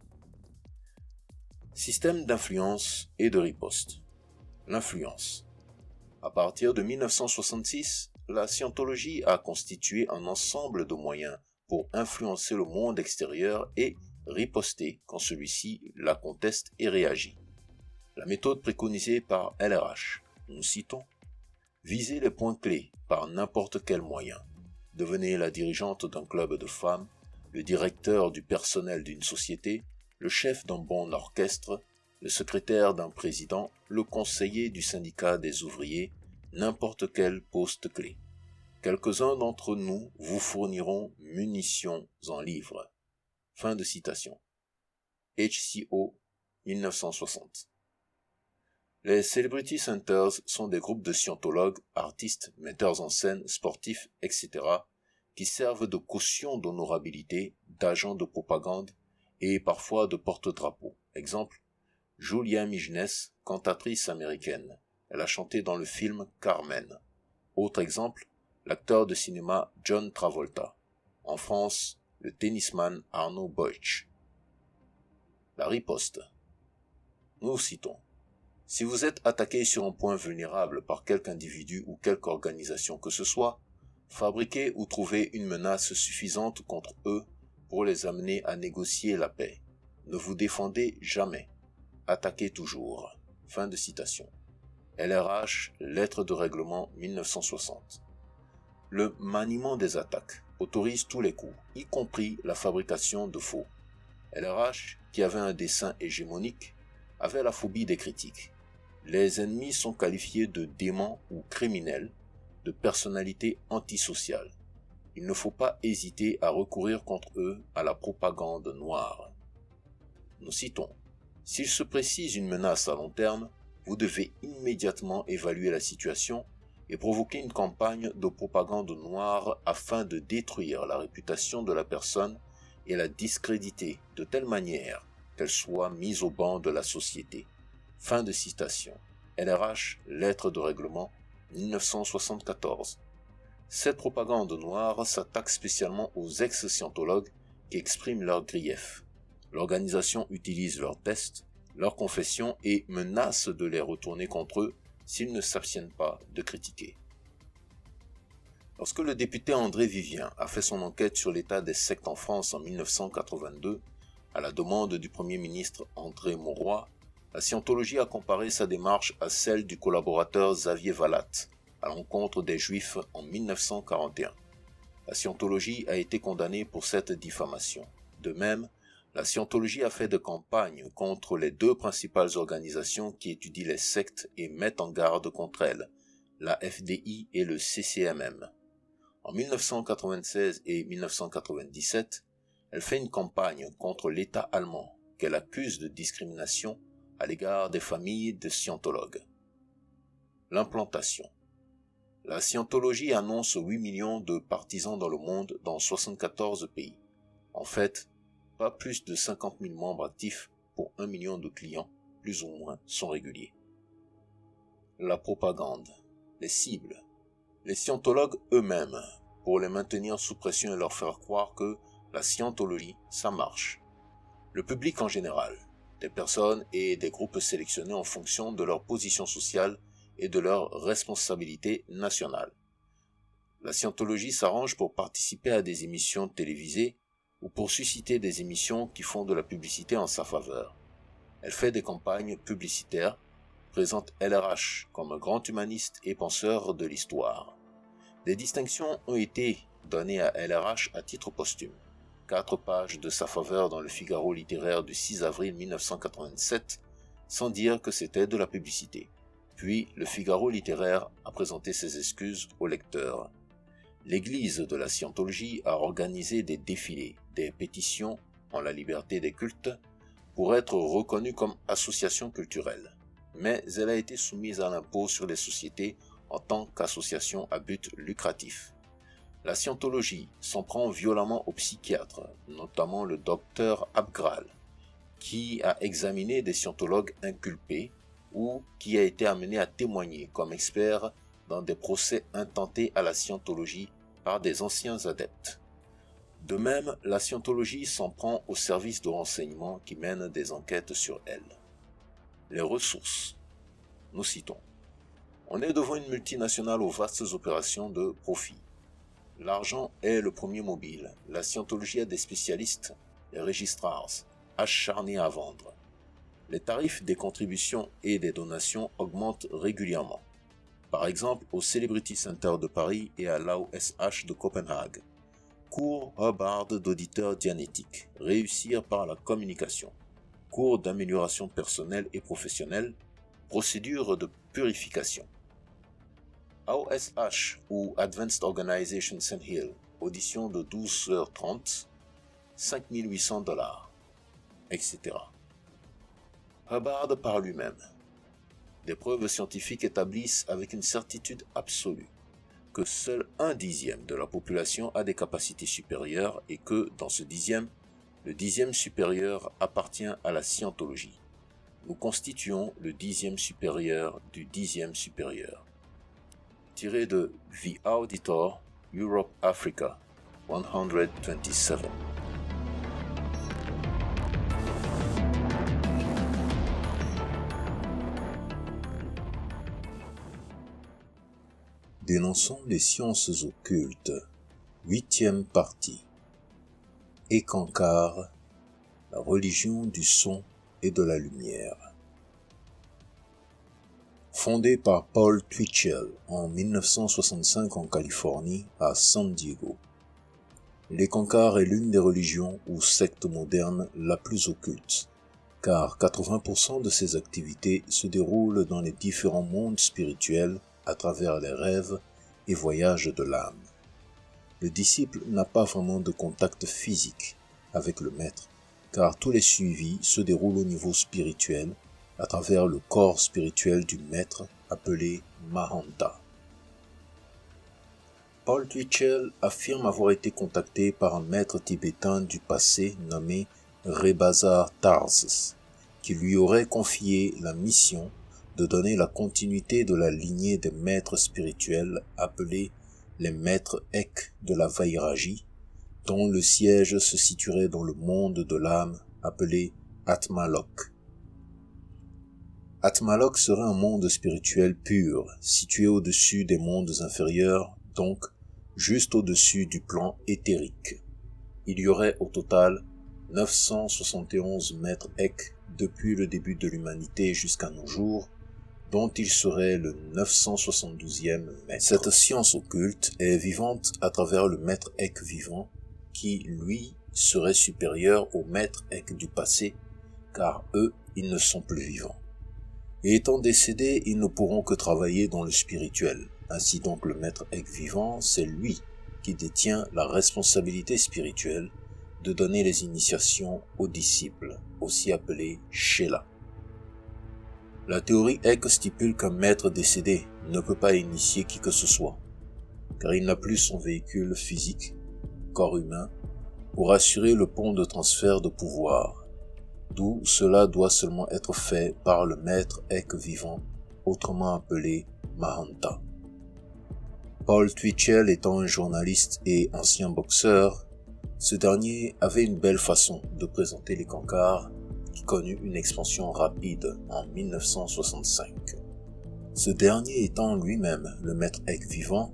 Système d'influence et de riposte. L'influence. À partir de 1966, la scientologie a constitué un ensemble de moyens pour influencer le monde extérieur et riposter quand celui-ci la conteste et réagit. La méthode préconisée par LRH, nous citons: visez les points clés par n'importe quel moyen. Devenez la dirigeante d'un club de femmes, le directeur du personnel d'une société, le chef d'un bon orchestre, le secrétaire d'un président, le conseiller du syndicat des ouvriers, n'importe quel poste clé. Quelques-uns d'entre nous vous fourniront munitions en livres. Fin de citation. HCO 1960. Les Celebrity Centers sont des groupes de scientologues, artistes, metteurs en scène, sportifs, etc. qui servent de caution d'honorabilité, d'agents de propagande et parfois de porte-drapeau. Exemple, Julia Migenes, cantatrice américaine. Elle a chanté dans le film Carmen. Autre exemple, l'acteur de cinéma John Travolta. En France, le tennisman Arnaud Boetsch. La riposte. Nous citons: si vous êtes attaqué sur un point vulnérable par quelque individu ou quelque organisation que ce soit, fabriquez ou trouvez une menace suffisante contre eux pour les amener à négocier la paix. Ne vous défendez jamais. Attaquez toujours. Fin de citation. LRH, lettre de règlement 1960. Le maniement des attaques autorise tous les coups, y compris la fabrication de faux. LRH, qui avait un dessin hégémonique, avait la phobie des critiques. Les ennemis sont qualifiés de démons ou criminels, de personnalités antisociales. Il ne faut pas hésiter à recourir contre eux à la propagande noire. Nous citons: s'il se précise une menace à long terme, vous devez immédiatement évaluer la situation, et provoquer une campagne de propagande noire afin de détruire la réputation de la personne et la discréditer de telle manière qu'elle soit mise au ban de la société. Fin de citation. LRH, lettre de règlement, 1974. Cette propagande noire s'attaque spécialement aux ex-scientologues qui expriment leurs griefs. L'organisation utilise leurs tests, leurs confessions et menace de les retourner contre eux s'ils ne s'abstiennent pas de critiquer. Lorsque le député André Vivien a fait son enquête sur l'état des sectes en France en 1982, à la demande du Premier ministre André Mauroy, la scientologie a comparé sa démarche à celle du collaborateur Xavier Vallat à l'encontre des Juifs en 1941. La scientologie a été condamnée pour cette diffamation. De même, la scientologie a fait des campagnes contre les deux principales organisations qui étudient les sectes et mettent en garde contre elles, la FDI et le CCMM. En 1996 et 1997, elle fait une campagne contre l'État allemand qu'elle accuse de discrimination à l'égard des familles de scientologues. L'implantation. La scientologie annonce 8 millions de partisans dans le monde dans 74 pays. En fait, pas plus de 50 000 membres actifs pour 1 million de clients, plus ou moins, sont réguliers. La propagande. Les cibles. Les scientologues eux-mêmes, pour les maintenir sous pression et leur faire croire que la scientologie, ça marche. Le public en général, des personnes et des groupes sélectionnés en fonction de leur position sociale et de leur responsabilité nationale. La scientologie s'arrange pour participer à des émissions télévisées ou pour susciter des émissions qui font de la publicité en sa faveur. Elle fait des campagnes publicitaires, présente LRH comme un grand humaniste et penseur de l'histoire. Des distinctions ont été données à LRH à titre posthume. 4 pages de sa faveur dans le Figaro littéraire du 6 avril 1987, sans dire que c'était de la publicité. Puis, le Figaro littéraire a présenté ses excuses au lecteur. L'Église de la scientologie a organisé des défilés, des pétitions en la liberté des cultes pour être reconnue comme association culturelle. Mais elle a été soumise à l'impôt sur les sociétés en tant qu'association à but lucratif. La scientologie s'en prend violemment aux psychiatres, notamment le docteur Abgral, qui a examiné des scientologues inculpés ou qui a été amené à témoigner comme expert dans des procès intentés à la scientologie par des anciens adeptes. De même, la scientologie s'en prend aux services de renseignement qui mènent des enquêtes sur elle. Les ressources. Nous citons. On est devant une multinationale aux vastes opérations de profit. L'argent est le premier mobile. La scientologie a des spécialistes, les registrars, acharnés à vendre. Les tarifs des contributions et des donations augmentent régulièrement. Par exemple, au Celebrity Center de Paris et à l'AOSH de Copenhague. Cours Hubbard d'auditeur dianétique, réussir par la communication. Cours d'amélioration personnelle et professionnelle, procédure de purification. AOSH ou Advanced Organization St. Hill, audition de 12h30, $5 800, etc. Hubbard par lui-même. Des preuves scientifiques établissent avec une certitude absolue que seul 1/10 de la population a des capacités supérieures et que, dans ce dixième, le 10e supérieur appartient à la scientologie. Nous constituons le 10e supérieur du 10e supérieur. Tiré de The Auditor, Europe Africa, 127. Dénonçons les sciences occultes. 8e partie. Ekankar, la religion du son et de la lumière. Fondé par Paul Twitchell en 1965 en Californie, à San Diego. L'Ekankar est l'une des religions ou sectes modernes la plus occulte, car 80% de ses activités se déroulent dans les différents mondes spirituels à travers les rêves et voyages de l'âme. Le disciple n'a pas vraiment de contact physique avec le maître, car tous les suivis se déroulent au niveau spirituel, à travers le corps spirituel du maître appelé Mahanta. Paul Twitchell affirme avoir été contacté par un maître tibétain du passé nommé Rebazar Tarses, qui lui aurait confié la mission de donner la continuité de la lignée des maîtres spirituels appelés les maîtres Ek de la Vairagi, dont le siège se situerait dans le monde de l'âme appelé Atmalok. Atmalok serait un monde spirituel pur, situé au-dessus des mondes inférieurs, donc juste au-dessus du plan éthérique. Il y aurait au total 971 maîtres Ek depuis le début de l'humanité jusqu'à nos jours, dont il serait le 972e maître. Cette science occulte est vivante à travers le maître Ek vivant, qui, lui, serait supérieur aux maîtres Ek du passé, car eux, ils ne sont plus vivants. Et étant décédés, ils ne pourront que travailler dans le spirituel. Ainsi donc le maître Ek vivant, c'est lui qui détient la responsabilité spirituelle de donner les initiations aux disciples, aussi appelés Shela. La théorie Ek stipule qu'un maître décédé ne peut pas initier qui que ce soit, car il n'a plus son véhicule physique, corps humain, pour assurer le pont de transfert de pouvoir, d'où cela doit seulement être fait par le maître Ek vivant, autrement appelé Mahanta. Paul Twitchell étant un journaliste et ancien boxeur, ce dernier avait une belle façon de présenter les cancars qui connut une expansion rapide en 1965. Ce dernier étant lui-même le maître Ek vivant,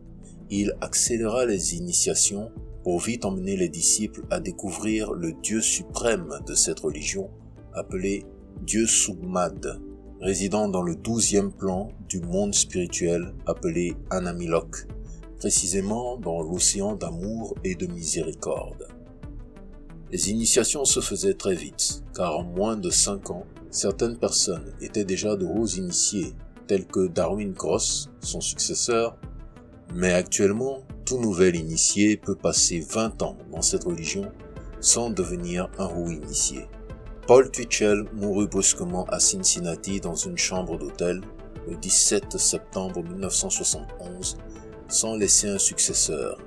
il accéléra les initiations pour vite emmener les disciples à découvrir le Dieu suprême de cette religion appelé Dieu Sugmad, résidant dans le 12e plan du monde spirituel appelé Anamilok, précisément dans l'océan d'amour et de miséricorde. Les initiations se faisaient très vite, car en moins de 5 ans, certaines personnes étaient déjà de hauts initiés, tels que Darwin Gross, son successeur, mais actuellement, tout nouvel initié peut passer 20 ans dans cette religion sans devenir un haut initié. Paul Twitchell mourut brusquement à Cincinnati dans une chambre d'hôtel le 17 septembre 1971 sans laisser un successeur,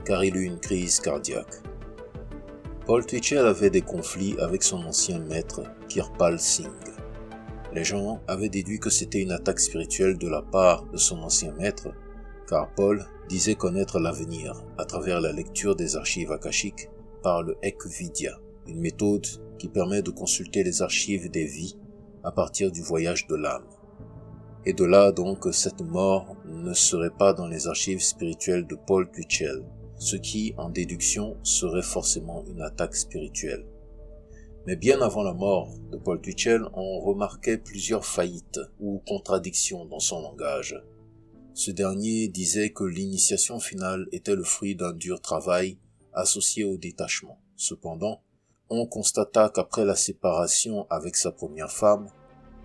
car il eut une crise cardiaque. Paul Twitchell avait des conflits avec son ancien maître, Kirpal Singh. Les gens avaient déduit que c'était une attaque spirituelle de la part de son ancien maître, car Paul disait connaître l'avenir à travers la lecture des archives akashiques par le Ekvidya, une méthode qui permet de consulter les archives des vies à partir du voyage de l'âme. Et de là donc cette mort ne serait pas dans les archives spirituelles de Paul Twitchell, ce qui, en déduction, serait forcément une attaque spirituelle. Mais bien avant la mort de Paul Twitchell, on remarquait plusieurs faillites ou contradictions dans son langage. Ce dernier disait que l'initiation finale était le fruit d'un dur travail associé au détachement. Cependant, on constata qu'après la séparation avec sa première femme,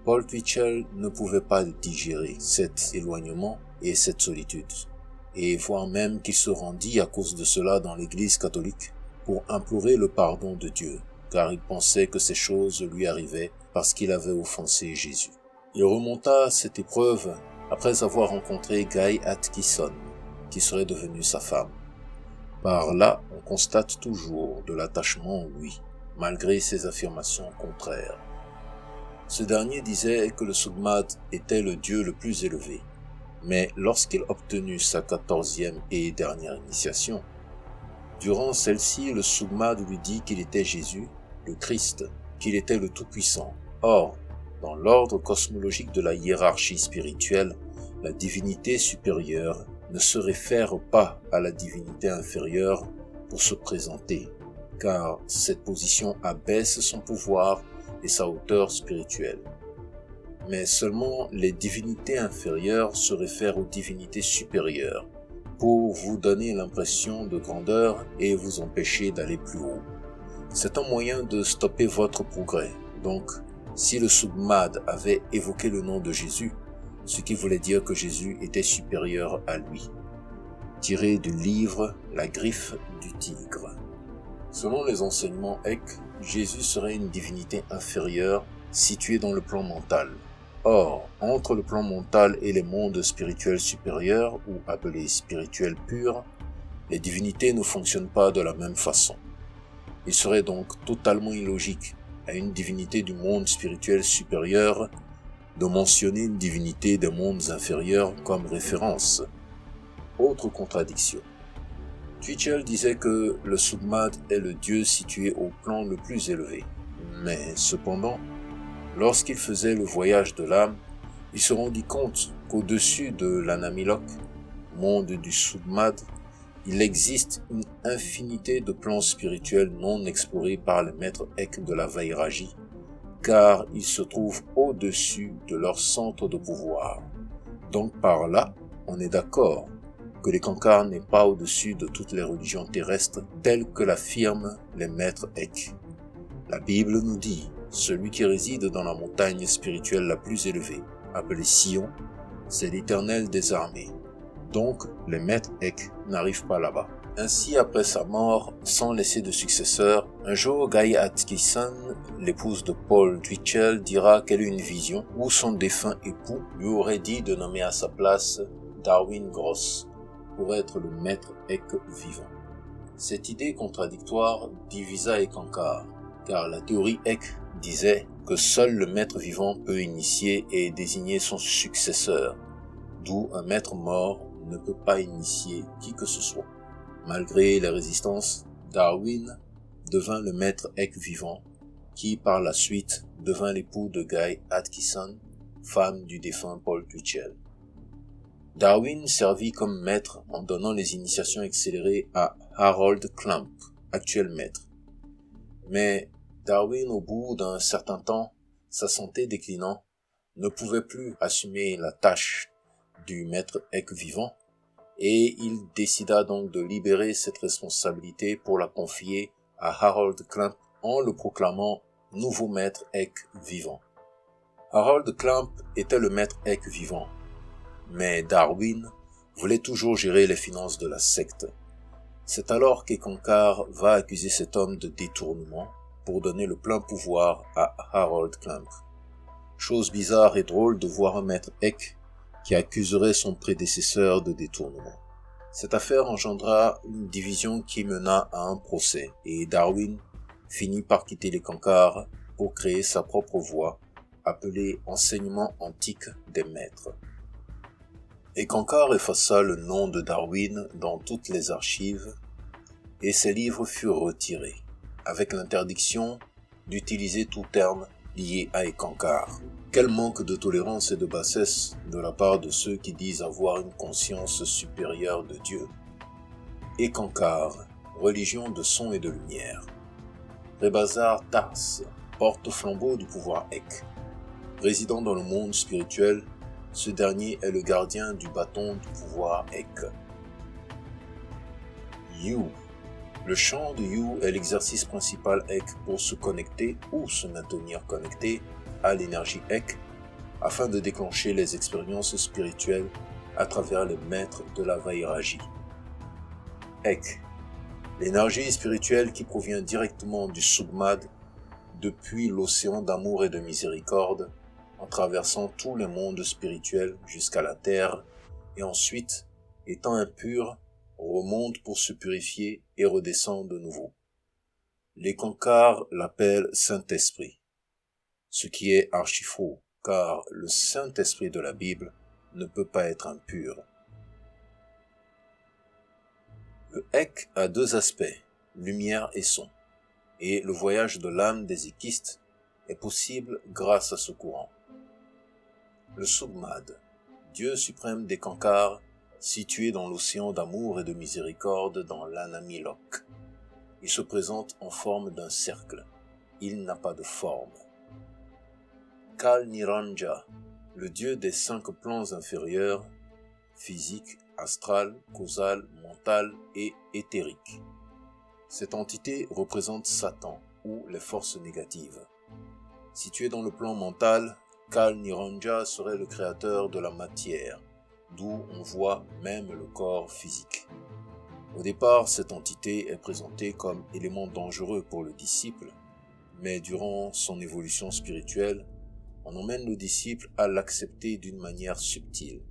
Paul Twitchell ne pouvait pas digérer cet éloignement et cette solitude, et voire même qu'il se rendit à cause de cela dans l'église catholique pour implorer le pardon de Dieu, car il pensait que ces choses lui arrivaient parce qu'il avait offensé Jésus. Il remonta à cette épreuve après avoir rencontré Guy Atkinson, qui serait devenue sa femme. Par là, on constate toujours de l'attachement en lui, malgré ses affirmations contraires. Ce dernier disait que le Sugmad était le dieu le plus élevé, mais lorsqu'il obtenut sa 14e et dernière initiation, durant celle-ci, le Sugmad lui dit qu'il était Jésus, le Christ, qu'il était le Tout-Puissant. Or, dans l'ordre cosmologique de la hiérarchie spirituelle, la divinité supérieure ne se réfère pas à la divinité inférieure pour se présenter, car cette position abaisse son pouvoir et sa hauteur spirituelle. Mais seulement les divinités inférieures se réfèrent aux divinités supérieures, pour vous donner l'impression de grandeur et vous empêcher d'aller plus haut. C'est un moyen de stopper votre progrès. Donc, si le Sugmad avait évoqué le nom de Jésus, ce qui voulait dire que Jésus était supérieur à lui. Tiré du livre La griffe du tigre. Selon les enseignements Ek, Jésus serait une divinité inférieure située dans le plan mental. Or, entre le plan mental et les mondes spirituels supérieurs, ou appelés spirituels purs, Les divinités ne fonctionnent pas de la même façon. Il serait donc totalement illogique à une divinité du monde spirituel supérieur de mentionner une divinité des mondes inférieurs comme référence. Autre contradiction. Twitchell disait que le Submad est le dieu situé au plan le plus élevé. Mais cependant, lorsqu'il faisait le voyage de l'âme, il se rendit compte qu'au-dessus de l'Anamilok, monde du Submad, il existe une infinité de plans spirituels non explorés par les maîtres Ek de la Vairagi, car ils se trouvent au-dessus de leur centre de pouvoir. Donc par là, on est d'accord que les Kankars n'est pas au-dessus de toutes les religions terrestres telles que l'affirment les maîtres Ek. La Bible nous dit, celui qui réside dans la montagne spirituelle la plus élevée, appelée Sion, c'est l'Éternel des armées. Donc, les maîtres Ek n'arrivent pas là-bas. Ainsi, après sa mort, sans laisser de successeur, un jour Guy Atkinson, l'épouse de Paul Twitchell, dira qu'elle eut une vision où son défunt époux lui aurait dit de nommer à sa place Darwin Gross pour être le maître Ek vivant. Cette idée contradictoire divisa les Kankars, car la théorie Ek disait que seul le maître vivant peut initier et désigner son successeur, d'où un maître mort ne peut pas initier qui que ce soit. Malgré les résistances, Darwin devint le maître Ek vivant, qui par la suite devint l'époux de Guy Atkinson, femme du défunt Paul Twitchell. Darwin servit comme maître en donnant les initiations accélérées à Harold Clamp, actuel maître. Mais Darwin, au bout d'un certain temps, sa santé déclinant, ne pouvait plus assumer la tâche du maître Ek vivant, et il décida donc de libérer cette responsabilité pour la confier à Harold Clamp en le proclamant nouveau maître Ek vivant. Harold Clamp était le maître Ek vivant, mais Darwin voulait toujours gérer les finances de la secte. C'est alors qu'Ekankar va accuser cet homme de détournement pour donner le plein pouvoir à Harold Clamp. Chose bizarre et drôle de voir un maître Ek qui accuserait son prédécesseur de détournement. Cette affaire engendra une division qui mena à un procès, et Darwin finit par quitter les Kankars pour créer sa propre voie, appelée Enseignement antique des maîtres. Ekankar effaça le nom de Darwin dans toutes les archives, et ses livres furent retirés, avec l'interdiction d'utiliser tout terme lié à Ekankar. Quel manque de tolérance et de bassesse de la part de ceux qui disent avoir une conscience supérieure de Dieu. Ekankar, religion de son et de lumière. Rebazar Tas, porte-flambeau du pouvoir Ek. Résidant dans le monde spirituel, ce dernier est le gardien du bâton du pouvoir Ek. Yu. Le chant de Yu est l'exercice principal Ek pour se connecter ou se maintenir connecté à l'énergie Ek afin de déclencher les expériences spirituelles à travers les maîtres de la Vairagi. Ek, l'énergie spirituelle qui provient directement du Submad depuis l'océan d'amour et de miséricorde en traversant tous les mondes spirituels jusqu'à la terre et ensuite, étant impure, remonte pour se purifier et redescend de nouveau. Les Kankars l'appellent Saint-Esprit. Ce qui est archi faux, car le Saint-Esprit de la Bible ne peut pas être impur. Le Ek a deux aspects, lumière et son, et le voyage de l'âme des équistes est possible grâce à ce courant. Le Submad, Dieu suprême des Kankars, situé dans l'océan d'amour et de miséricorde dans l'Anamilok. Il se présente en forme d'un cercle. Il n'a pas de forme. Kal Niranja, le dieu des 5 plans inférieurs, physique, astral, causal, mental et éthérique. Cette entité représente Satan ou les forces négatives. Situé dans le plan mental, Kal Niranja serait le créateur de la matière, d'où on voit même le corps physique. Au départ, cette entité est présentée comme élément dangereux pour le disciple, mais durant son évolution spirituelle, on emmène le disciple à l'accepter d'une manière subtile.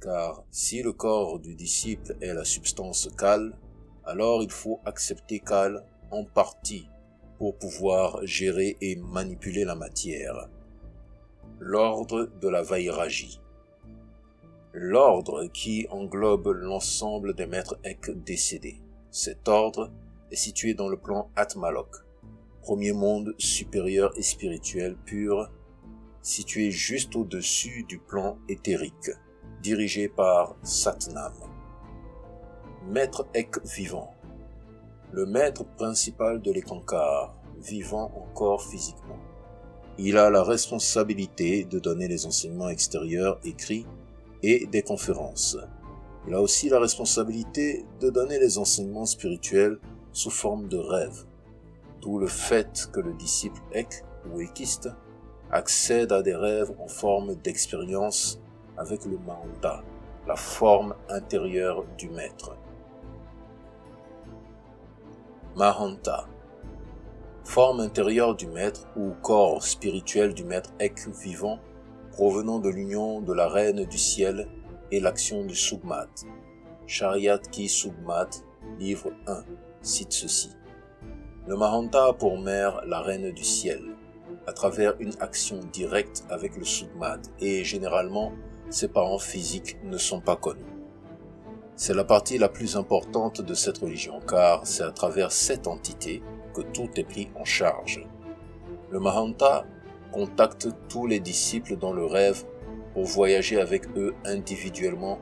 car si le corps du disciple est la substance Kal, alors il faut accepter Kal en partie pour pouvoir gérer et manipuler la matière. L'ordre de la Vairagi. L'ordre qui englobe l'ensemble des maîtres Ek décédés. Cet ordre est situé dans le plan Atmalok, premier monde supérieur et spirituel pur, situé juste au-dessus du plan éthérique, dirigé par Satnam. Maître Ek vivant. Le maître principal de l'Ekankar, vivant encore physiquement. Il a la responsabilité de donner les enseignements extérieurs écrits et des conférences. Il a aussi la responsabilité de donner les enseignements spirituels sous forme de rêves. D'où le fait que le disciple Ek ou Ekiste accède à des rêves en forme d'expérience avec le Mahanta, la forme intérieure du maître. Mahanta, forme intérieure du maître ou corps spirituel du maître Ek vivant provenant de l'union de la reine du ciel et l'action du Sugmat. Chariat Ki Sugmat, livre 1, cite ceci. Le Mahanta a pour mère la reine du ciel, à travers une action directe avec le Sugmat, et généralement, ses parents physiques ne sont pas connus. C'est la partie la plus importante de cette religion, car c'est à travers cette entité que tout est pris en charge. Le Mahanta contacte tous les disciples dans le rêve pour voyager avec eux individuellement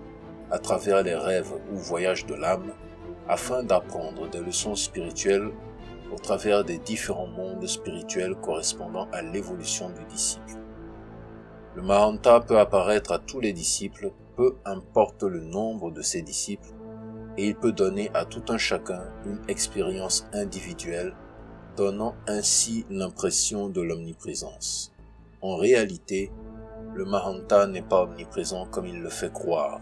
à travers les rêves ou voyages de l'âme, afin d'apprendre des leçons spirituelles au travers des différents mondes spirituels correspondant à l'évolution du disciple. Le Mahanta peut apparaître à tous les disciples, peu importe le nombre de ses disciples, et il peut donner à tout un chacun une expérience individuelle, donnant ainsi l'impression de l'omniprésence. En réalité, le Mahanta n'est pas omniprésent comme il le fait croire.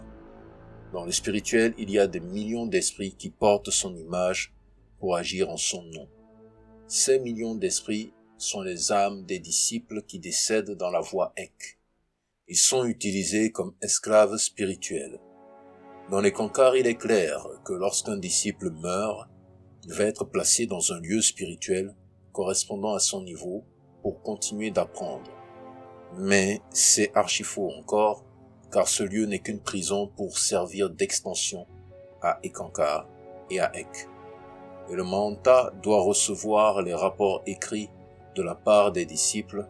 Dans le spirituel, il y a des millions d'esprits qui portent son image pour agir en son nom. Ces millions d'esprits sont les âmes des disciples qui décèdent dans la voie Ek. Ils sont utilisés comme esclaves spirituels. Dans les Kankars, il est clair que lorsqu'un disciple meurt, il va être placé dans un lieu spirituel correspondant à son niveau pour continuer d'apprendre. Mais c'est archi faux encore, car ce lieu n'est qu'une prison pour servir d'extension à Ekankar et à Ek. Et le Mahanta doit recevoir les rapports écrits de la part des disciples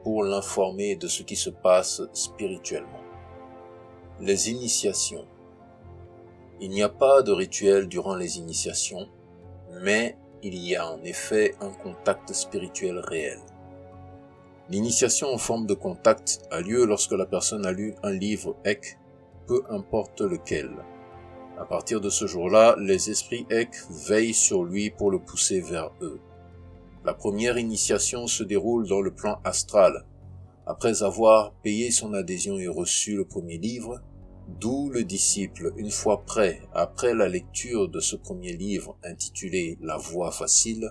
pour l'informer de ce qui se passe spirituellement. Les initiations. Il n'y a pas de rituel durant les initiations, mais il y a en effet un contact spirituel réel. L'initiation en forme de contact a lieu lorsque la personne a lu un livre Ek, peu importe lequel. À partir de ce jour-là, les esprits Ek veillent sur lui pour le pousser vers eux. La première initiation se déroule dans le plan astral. Après avoir payé son adhésion et reçu le premier livre, d'où le disciple, une fois prêt, après la lecture de ce premier livre intitulé « La voie facile »,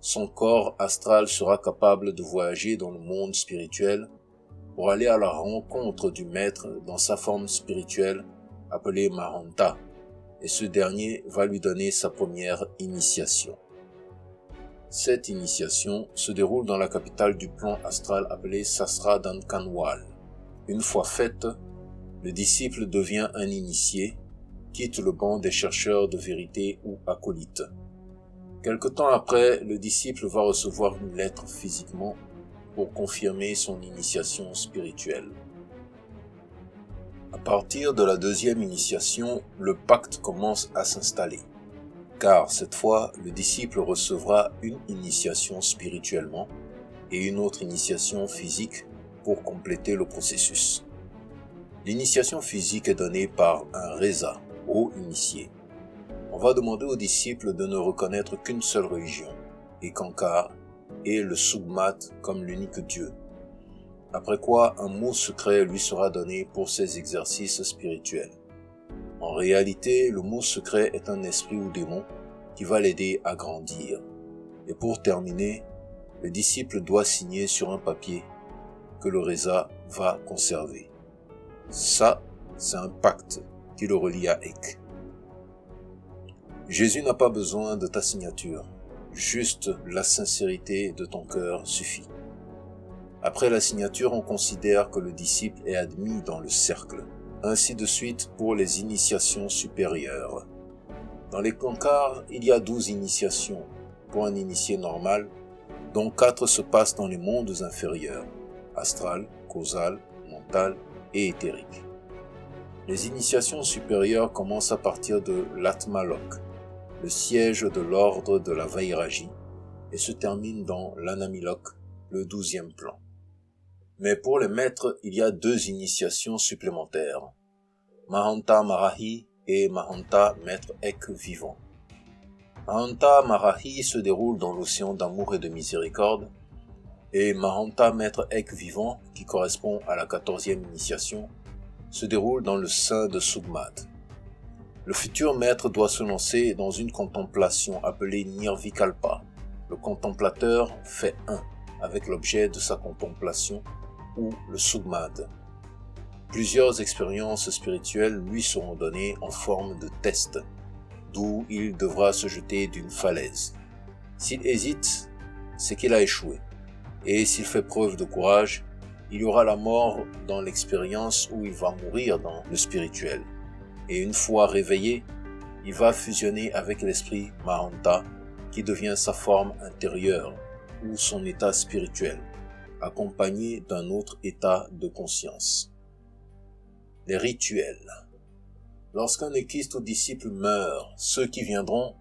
son corps astral sera capable de voyager dans le monde spirituel pour aller à la rencontre du maître dans sa forme spirituelle appelée Mahanta, et ce dernier va lui donner sa première initiation. Cette initiation se déroule dans la capitale du plan astral appelée Sasradankanwal. Une fois faite, le disciple devient un initié, quitte le banc des chercheurs de vérité ou acolytes. Quelque temps après, le disciple va recevoir une lettre physiquement pour confirmer son initiation spirituelle. À partir de la deuxième initiation, le pacte commence à s'installer, car cette fois, le disciple recevra une initiation spirituellement et une autre initiation physique pour compléter le processus. L'initiation physique est donnée par un Reza, haut initié. On va demander au disciple de ne reconnaître qu'une seule religion, Ekankar, et le Sugmat comme l'unique Dieu. Après quoi, un mot secret lui sera donné pour ses exercices spirituels. En réalité, le mot secret est un esprit ou démon qui va l'aider à grandir. Et pour terminer, le disciple doit signer sur un papier que le Reza va conserver. Ça, c'est un pacte qui le relie à Ek. Jésus n'a pas besoin de ta signature, juste la sincérité de ton cœur suffit. Après la signature, on considère que le disciple est admis dans le cercle. Ainsi de suite pour les initiations supérieures. Dans les Kankars, il y a 12 initiations pour un initié normal, dont 4 se passent dans les mondes inférieurs, astral, causal, mental et éthérique. Les initiations supérieures commencent à partir de l'Atmalok, le siège de l'ordre de la Vairagi, et se terminent dans l'Anamilok, le 12e plan. Mais pour les maîtres, il y a 2 initiations supplémentaires, Mahanta Marahi et Mahanta Maître Ek vivant. Mahanta Marahi se déroule dans l'océan d'amour et de miséricorde, et Mahanta Maître Ek vivant, qui correspond à la 14e initiation, se déroule dans le sein de Sugmad. Le futur maître doit se lancer dans une contemplation appelée Nirvikalpa. Le contemplateur fait un avec l'objet de sa contemplation, ou le Sugmad. Plusieurs expériences spirituelles lui seront données en forme de test, d'où il devra se jeter d'une falaise. S'il hésite, c'est qu'il a échoué. Et s'il fait preuve de courage, il y aura la mort dans l'expérience où il va mourir dans le spirituel. Et une fois réveillé, il va fusionner avec l'esprit Mahanta, qui devient sa forme intérieure, ou son état spirituel, accompagné d'un autre état de conscience. Les rituels. Lorsqu'un équiste ou disciple meurt, ceux qui viendront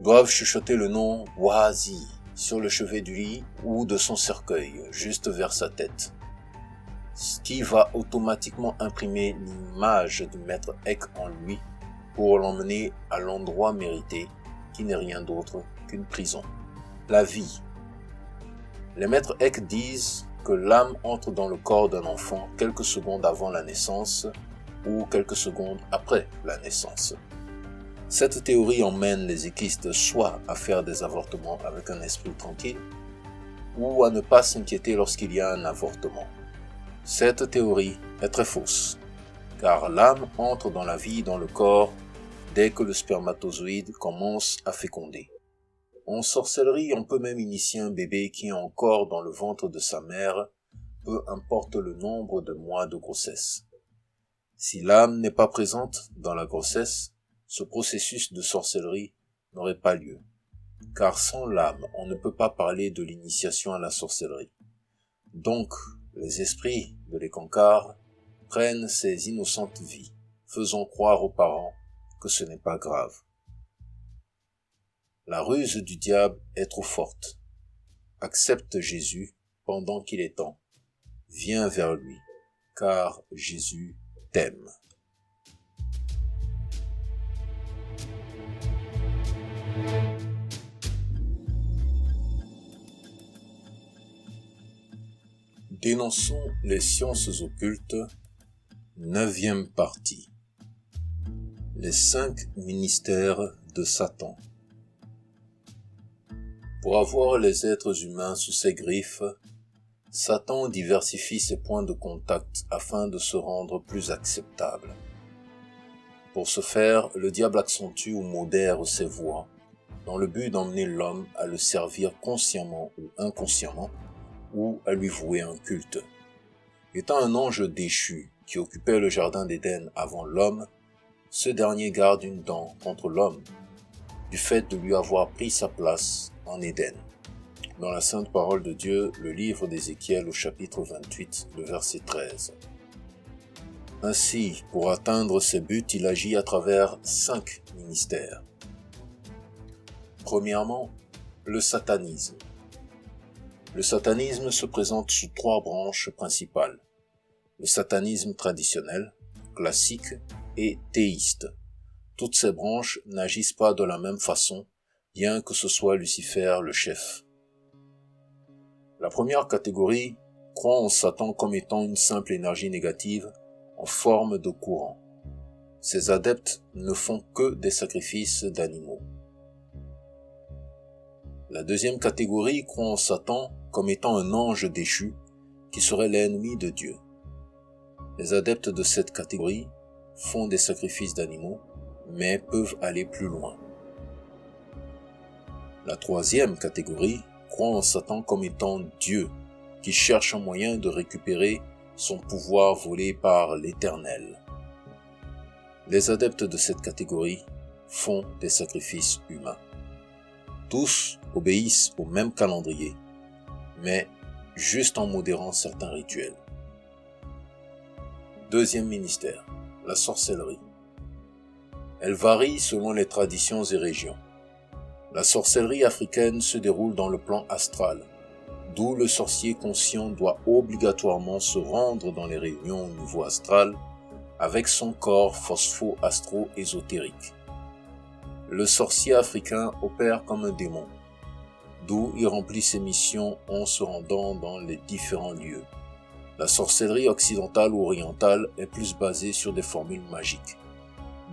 doivent chuchoter le nom Wazi sur le chevet du lit ou de son cercueil, juste vers sa tête, ce qui va automatiquement imprimer l'image du maître Ek en lui pour l'emmener à l'endroit mérité, qui n'est rien d'autre qu'une prison. La vie. Les maîtres Ek disent que l'âme entre dans le corps d'un enfant quelques secondes avant la naissance ou quelques secondes après la naissance. Cette théorie emmène les équistes soit à faire des avortements avec un esprit tranquille, ou à ne pas s'inquiéter lorsqu'il y a un avortement. Cette théorie est très fausse, car l'âme entre dans la vie dans le corps dès que le spermatozoïde commence à féconder. En sorcellerie, on peut même initier un bébé qui est encore dans le ventre de sa mère, peu importe le nombre de mois de grossesse. Si l'âme n'est pas présente dans la grossesse, ce processus de sorcellerie n'aurait pas lieu. Car sans l'âme, on ne peut pas parler de l'initiation à la sorcellerie. Donc, les esprits de les Kankars prennent ces innocentes vies, faisant croire aux parents que ce n'est pas grave. La ruse du diable est trop forte. Accepte Jésus pendant qu'il est temps. Viens vers lui, car Jésus t'aime. Dénonçons les sciences occultes, 9e partie. Les 5 ministères de Satan. Pour avoir les êtres humains sous ses griffes, Satan diversifie ses points de contact afin de se rendre plus acceptable. Pour ce faire, le diable accentue ou modère ses voix, dans le but d'emmener l'homme à le servir consciemment ou inconsciemment, ou à lui vouer un culte. Étant un ange déchu qui occupait le jardin d'Éden avant l'homme, ce dernier garde une dent contre l'homme, du fait de lui avoir pris sa place en Éden. Dans la Sainte Parole de Dieu, le livre d'Ézéchiel au chapitre 28, le verset 13. Ainsi, pour atteindre ses buts, il agit à travers 5 ministères. Premièrement, le satanisme. Le satanisme se présente sous 3 branches principales. Le satanisme traditionnel, classique et théiste. Toutes ces branches n'agissent pas de la même façon, bien que ce soit Lucifer le chef. La première catégorie croit en Satan comme étant une simple énergie négative en forme de courant. Ces adeptes ne font que des sacrifices d'animaux. La deuxième catégorie croit en Satan comme étant un ange déchu qui serait l'ennemi de Dieu. Les adeptes de cette catégorie font des sacrifices d'animaux, mais peuvent aller plus loin. La troisième catégorie croit en Satan comme étant Dieu, qui cherche un moyen de récupérer son pouvoir volé par l'Éternel. Les adeptes de cette catégorie font des sacrifices humains. Tous obéissent au même calendrier, mais juste en modérant certains rituels. Deuxième ministère, la sorcellerie. Elle varie selon les traditions et régions. La sorcellerie africaine se déroule dans le plan astral, d'où le sorcier conscient doit obligatoirement se rendre dans les réunions au niveau astral avec son corps phospho-astro-ésotérique. Le sorcier africain opère comme un démon, d'où il remplit ses missions en se rendant dans les différents lieux. La sorcellerie occidentale ou orientale est plus basée sur des formules magiques,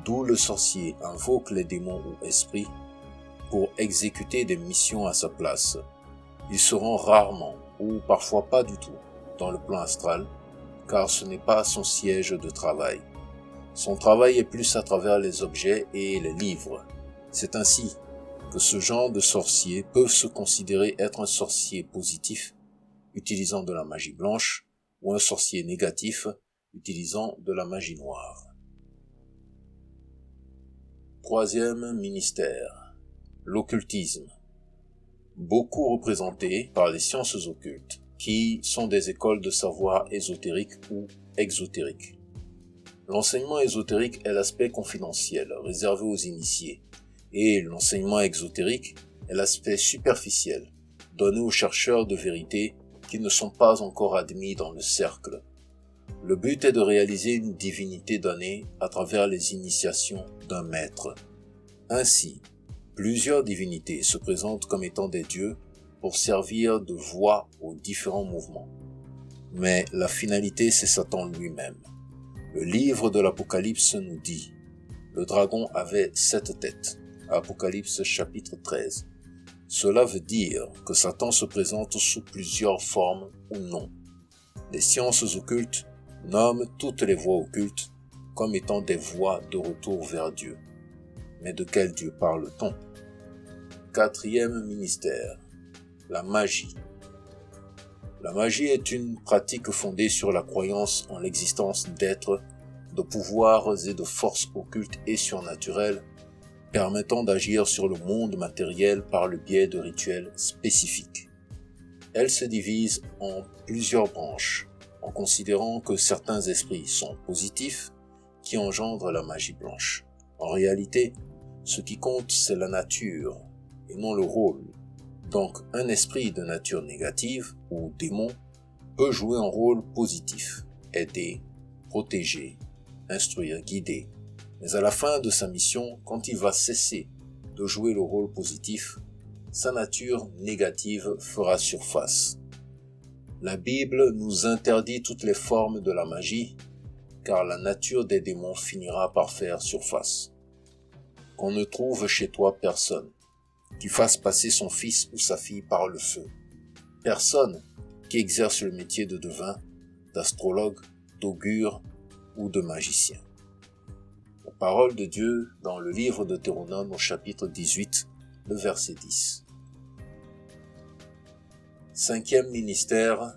d'où le sorcier invoque les démons ou esprits pour exécuter des missions à sa place. Il se rend rarement, ou parfois pas du tout, dans le plan astral, car ce n'est pas son siège de travail. Son travail est plus à travers les objets et les livres. C'est ainsi que ce genre de sorciers peuvent se considérer être un sorcier positif, utilisant de la magie blanche, ou un sorcier négatif, utilisant de la magie noire. Troisième ministère, l'occultisme. Beaucoup représenté par les sciences occultes, qui sont des écoles de savoir ésotériques ou exotériques. L'enseignement ésotérique est l'aspect confidentiel, réservé aux initiés, et l'enseignement exotérique est l'aspect superficiel, donné aux chercheurs de vérité qui ne sont pas encore admis dans le cercle. Le but est de réaliser une divinité donnée à travers les initiations d'un maître. Ainsi, plusieurs divinités se présentent comme étant des dieux pour servir de voix aux différents mouvements. Mais la finalité, c'est Satan lui-même. Le livre de l'Apocalypse nous dit « Le dragon avait 7 têtes ». Apocalypse chapitre 13. Cela veut dire que Satan se présente sous plusieurs formes ou noms. Les sciences occultes nomment toutes les voies occultes comme étant des voies de retour vers Dieu. Mais de quel Dieu parle-t-on? Quatrième ministère, la magie. La magie est une pratique fondée sur la croyance en l'existence d'êtres, de pouvoirs et de forces occultes et surnaturelles permettant d'agir sur le monde matériel par le biais de rituels spécifiques. Elle se divise en plusieurs branches, en considérant que certains esprits sont positifs, qui engendrent la magie blanche. En réalité, ce qui compte, c'est la nature, et non le rôle. Donc, un esprit de nature négative, ou démon, peut jouer un rôle positif, aider, protéger, instruire, guider. Mais à la fin de sa mission, quand il va cesser de jouer le rôle positif, sa nature négative fera surface. La Bible nous interdit toutes les formes de la magie, car la nature des démons finira par faire surface. Qu'on ne trouve chez toi personne qui fasse passer son fils ou sa fille par le feu. Personne qui exerce le métier de devin, d'astrologue, d'augure ou de magicien. La parole de Dieu dans le livre de Deutéronome au chapitre 18, le verset 10. Cinquième ministère,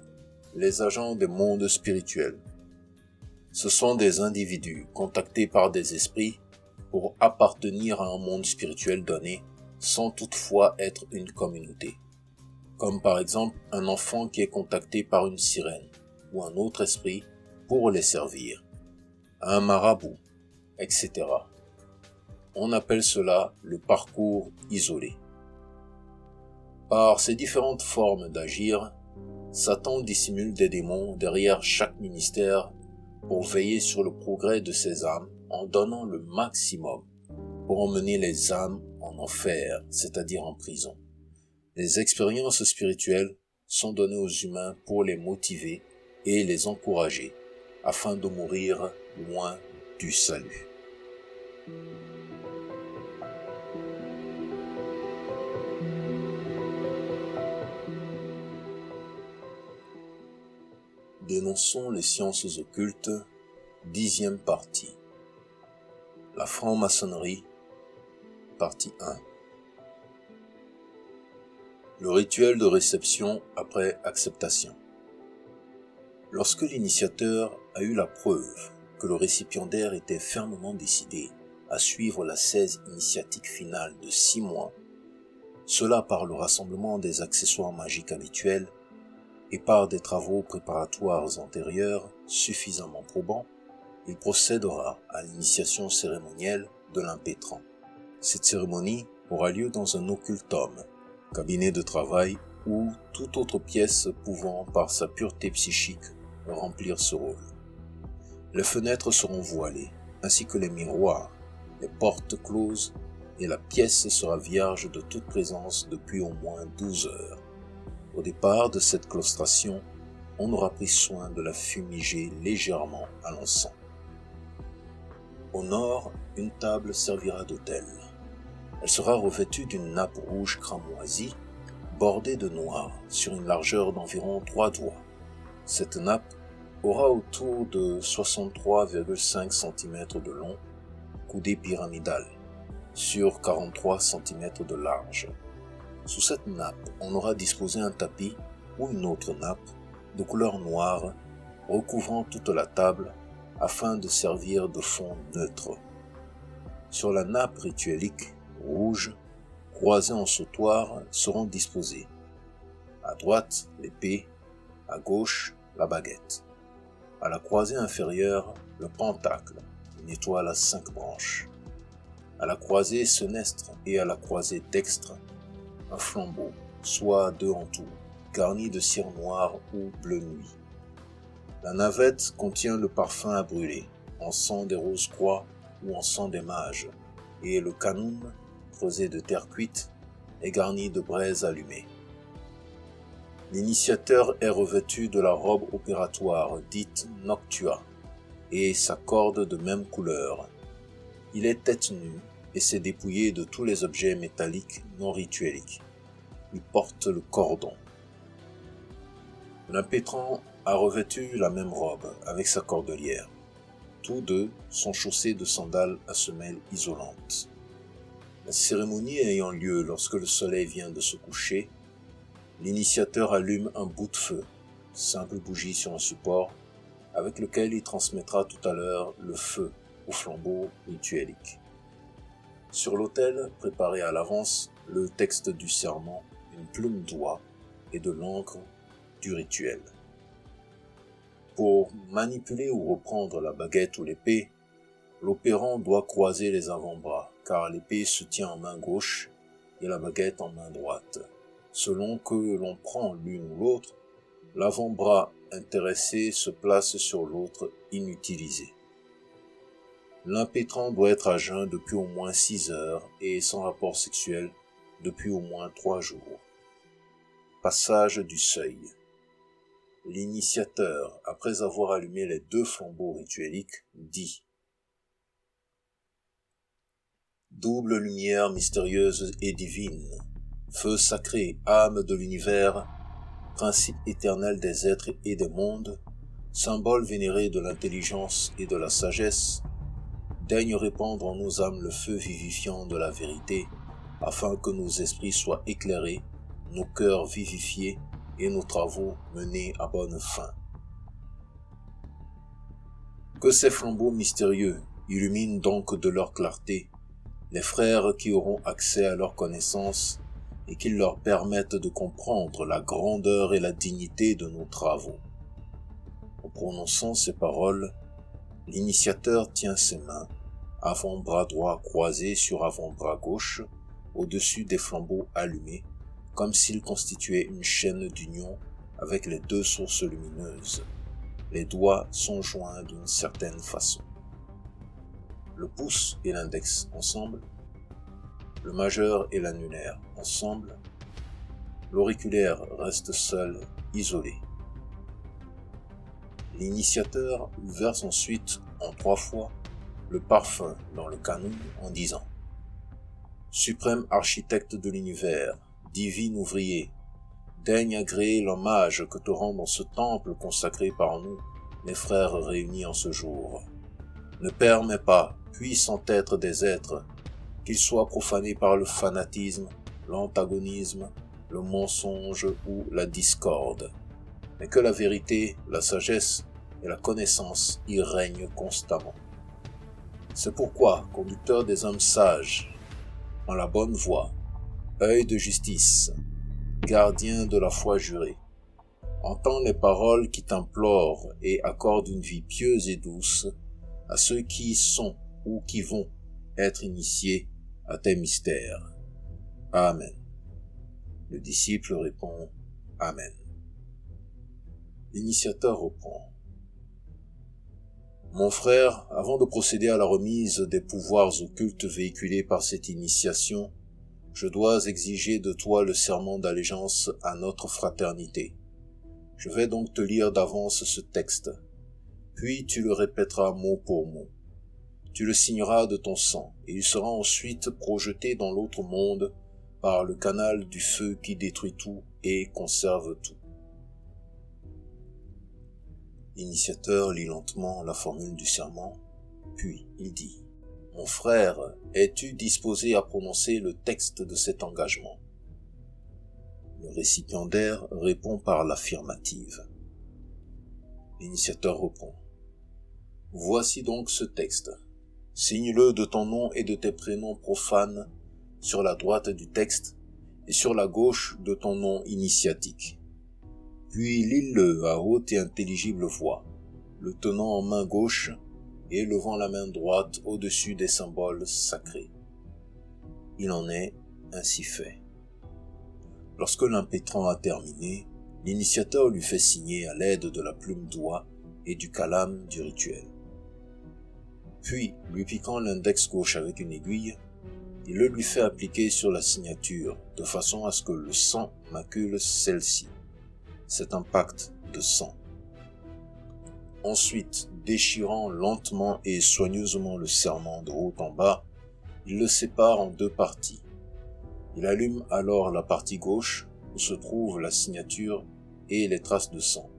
les agents des mondes spirituels. Ce sont des individus contactés par des esprits pour appartenir à un monde spirituel donné, sans toutefois être une communauté. Comme par exemple un enfant qui est contacté par une sirène ou un autre esprit pour les servir, un marabout, etc. On appelle cela le parcours isolé. Par ces différentes formes d'agir, Satan dissimule des démons derrière chaque ministère pour veiller sur le progrès de ses âmes en donnant le maximum pour emmener les âmes en enfer, c'est-à-dire en prison. Les expériences spirituelles sont données aux humains pour les motiver et les encourager afin de mourir loin du salut. Dénonçons les sciences occultes, 10e partie. La franc-maçonnerie, partie 1. Le rituel de réception après acceptation. Lorsque l'initiateur a eu la preuve que le récipiendaire était fermement décidé à suivre la 16 initiatique finale de 6 mois, cela par le rassemblement des accessoires magiques habituels et par des travaux préparatoires antérieurs suffisamment probants, il procédera à l'initiation cérémonielle de l'impétrant. Cette cérémonie aura lieu dans un occultum, cabinet de travail ou toute autre pièce pouvant, par sa pureté psychique, remplir ce rôle. Les fenêtres seront voilées, ainsi que les miroirs, les portes closes, et la pièce sera vierge de toute présence depuis au moins 12 heures. Au départ de cette claustration, on aura pris soin de la fumiger légèrement à l'encens. Au nord, une table servira d'autel. Elle sera revêtue d'une nappe rouge cramoisie, bordée de noir, sur une largeur d'environ 3 doigts. Cette nappe aura autour de 63,5 cm de long, coudée pyramidale, sur 43 cm de large. Sous cette nappe, on aura disposé un tapis ou une autre nappe de couleur noire recouvrant toute la table afin de servir de fond neutre. Sur la nappe rituelique rouge, croisées en sautoir, seront disposées à droite l'épée, à gauche la baguette. À la croisée inférieure, le pentacle, une étoile à 5 branches. À la croisée senestre et à la croisée dextre, un flambeau, soit 2 en tout, garni de cire noire ou bleu nuit. La navette contient le parfum à brûler, encens des rose-croix ou encens des mages, et le canum, creusé de terre cuite, est garni de braises allumées. L'initiateur est revêtu de la robe opératoire dite noctua et sa corde de même couleur. Il est tête nue et s'est dépouillé de tous les objets métalliques non ritueliques. Il porte le cordon. L'impétrant a revêtu la même robe avec sa cordelière. Tous deux sont chaussés de sandales à semelles isolantes. La cérémonie ayant lieu lorsque le soleil vient de se coucher, l'initiateur allume un bout de feu, simple bougie sur un support, avec lequel il transmettra tout à l'heure le feu au flambeau rituelique. Sur l'autel, préparé à l'avance, le texte du serment, une plume d'oie et de l'encre du rituel. Pour manipuler ou reprendre la baguette ou l'épée, l'opérant doit croiser les avant-bras, car l'épée se tient en main gauche et la baguette en main droite. Selon que l'on prend l'une ou l'autre, l'avant-bras intéressé se place sur l'autre inutilisé. L'impétrant doit être à jeun depuis au moins 6 heures et sans rapport sexuel depuis au moins 3 jours. Passage du seuil. L'initiateur, après avoir allumé les 2 flambeaux ritueliques, dit: Double lumière mystérieuse et divine, feu sacré, âme de l'univers, principe éternel des êtres et des mondes, symbole vénéré de l'intelligence et de la sagesse, daigne répandre en nos âmes le feu vivifiant de la vérité, afin que nos esprits soient éclairés, nos cœurs vivifiés et nos travaux menés à bonne fin. Que ces flambeaux mystérieux illuminent donc de leur clarté les frères qui auront accès à leur connaissance et qu'ils leur permettent de comprendre la grandeur et la dignité de nos travaux. En prononçant ces paroles, l'initiateur tient ses mains, avant-bras droit croisé sur avant-bras gauche, au-dessus des flambeaux allumés, comme s'il constituait une chaîne d'union avec les 2 sources lumineuses. Les doigts sont joints d'une certaine façon. Le pouce et l'index ensemble, le majeur et l'annulaire ensemble, l'auriculaire reste seul, isolé. L'initiateur verse ensuite en 3 fois le parfum dans le canum en disant: Suprême architecte de l'univers, divin ouvrier, daigne agréer l'hommage que te rend dans ce temple consacré par nous, les frères réunis en ce jour. Ne permets pas puissent être des êtres, qu'ils soient profanés par le fanatisme, l'antagonisme, le mensonge ou la discorde, mais que la vérité, la sagesse et la connaissance y règnent constamment. C'est pourquoi, conducteur des hommes sages, en la bonne voie, œil de justice, gardien de la foi jurée, entends les paroles qui t'implorent et accordent une vie pieuse et douce à ceux qui sont ou qui vont être initiés à tes mystères. Amen. Le disciple répond Amen. L'initiateur reprend. Mon frère, avant de procéder à la remise des pouvoirs occultes véhiculés par cette initiation, je dois exiger de toi le serment d'allégeance à notre fraternité. Je vais donc te lire d'avance ce texte, puis tu le répéteras mot pour mot. Tu le signeras de ton sang, et il sera ensuite projeté dans l'autre monde par le canal du feu qui détruit tout et conserve tout. L'initiateur lit lentement la formule du serment, puis il dit « Mon frère, es-tu disposé à prononcer le texte de cet engagement ?» Le récipiendaire répond par l'affirmative. L'initiateur reprend « Voici donc ce texte. Signe-le de ton nom et de tes prénoms profanes sur la droite du texte et sur la gauche de ton nom initiatique. Puis lis-le à haute et intelligible voix, le tenant en main gauche et levant la main droite au-dessus des symboles sacrés. Il en est ainsi fait. » Lorsque l'impétrant a terminé, l'initiateur lui fait signer à l'aide de la plume d'oie et du calame du rituel. Puis, lui piquant l'index gauche avec une aiguille, il le lui fait appliquer sur la signature, de façon à ce que le sang macule celle-ci. C'est un pacte de sang. Ensuite, déchirant lentement et soigneusement le serment de haut en bas, il le sépare en deux parties. Il allume alors la partie gauche, où se trouve la signature et les traces de sang,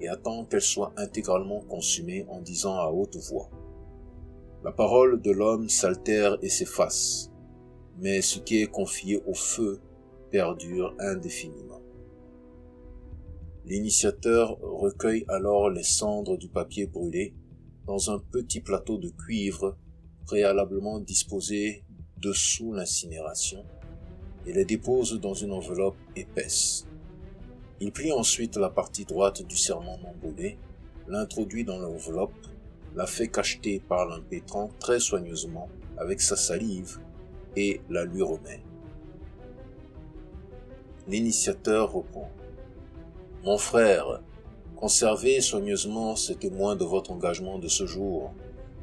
et attend qu'elle soit intégralement consumée en disant à haute voix. La parole de l'homme s'altère et s'efface, mais ce qui est confié au feu perdure indéfiniment. L'initiateur recueille alors les cendres du papier brûlé dans un petit plateau de cuivre préalablement disposé dessous l'incinération et les dépose dans une enveloppe épaisse. Il plie ensuite la partie droite du serment non brûlé, l'introduit dans l'enveloppe, la fait cacheter par l'impétrant très soigneusement avec sa salive et la lui remet. L'initiateur reprend. « Mon frère, conservez soigneusement ces témoins de votre engagement de ce jour.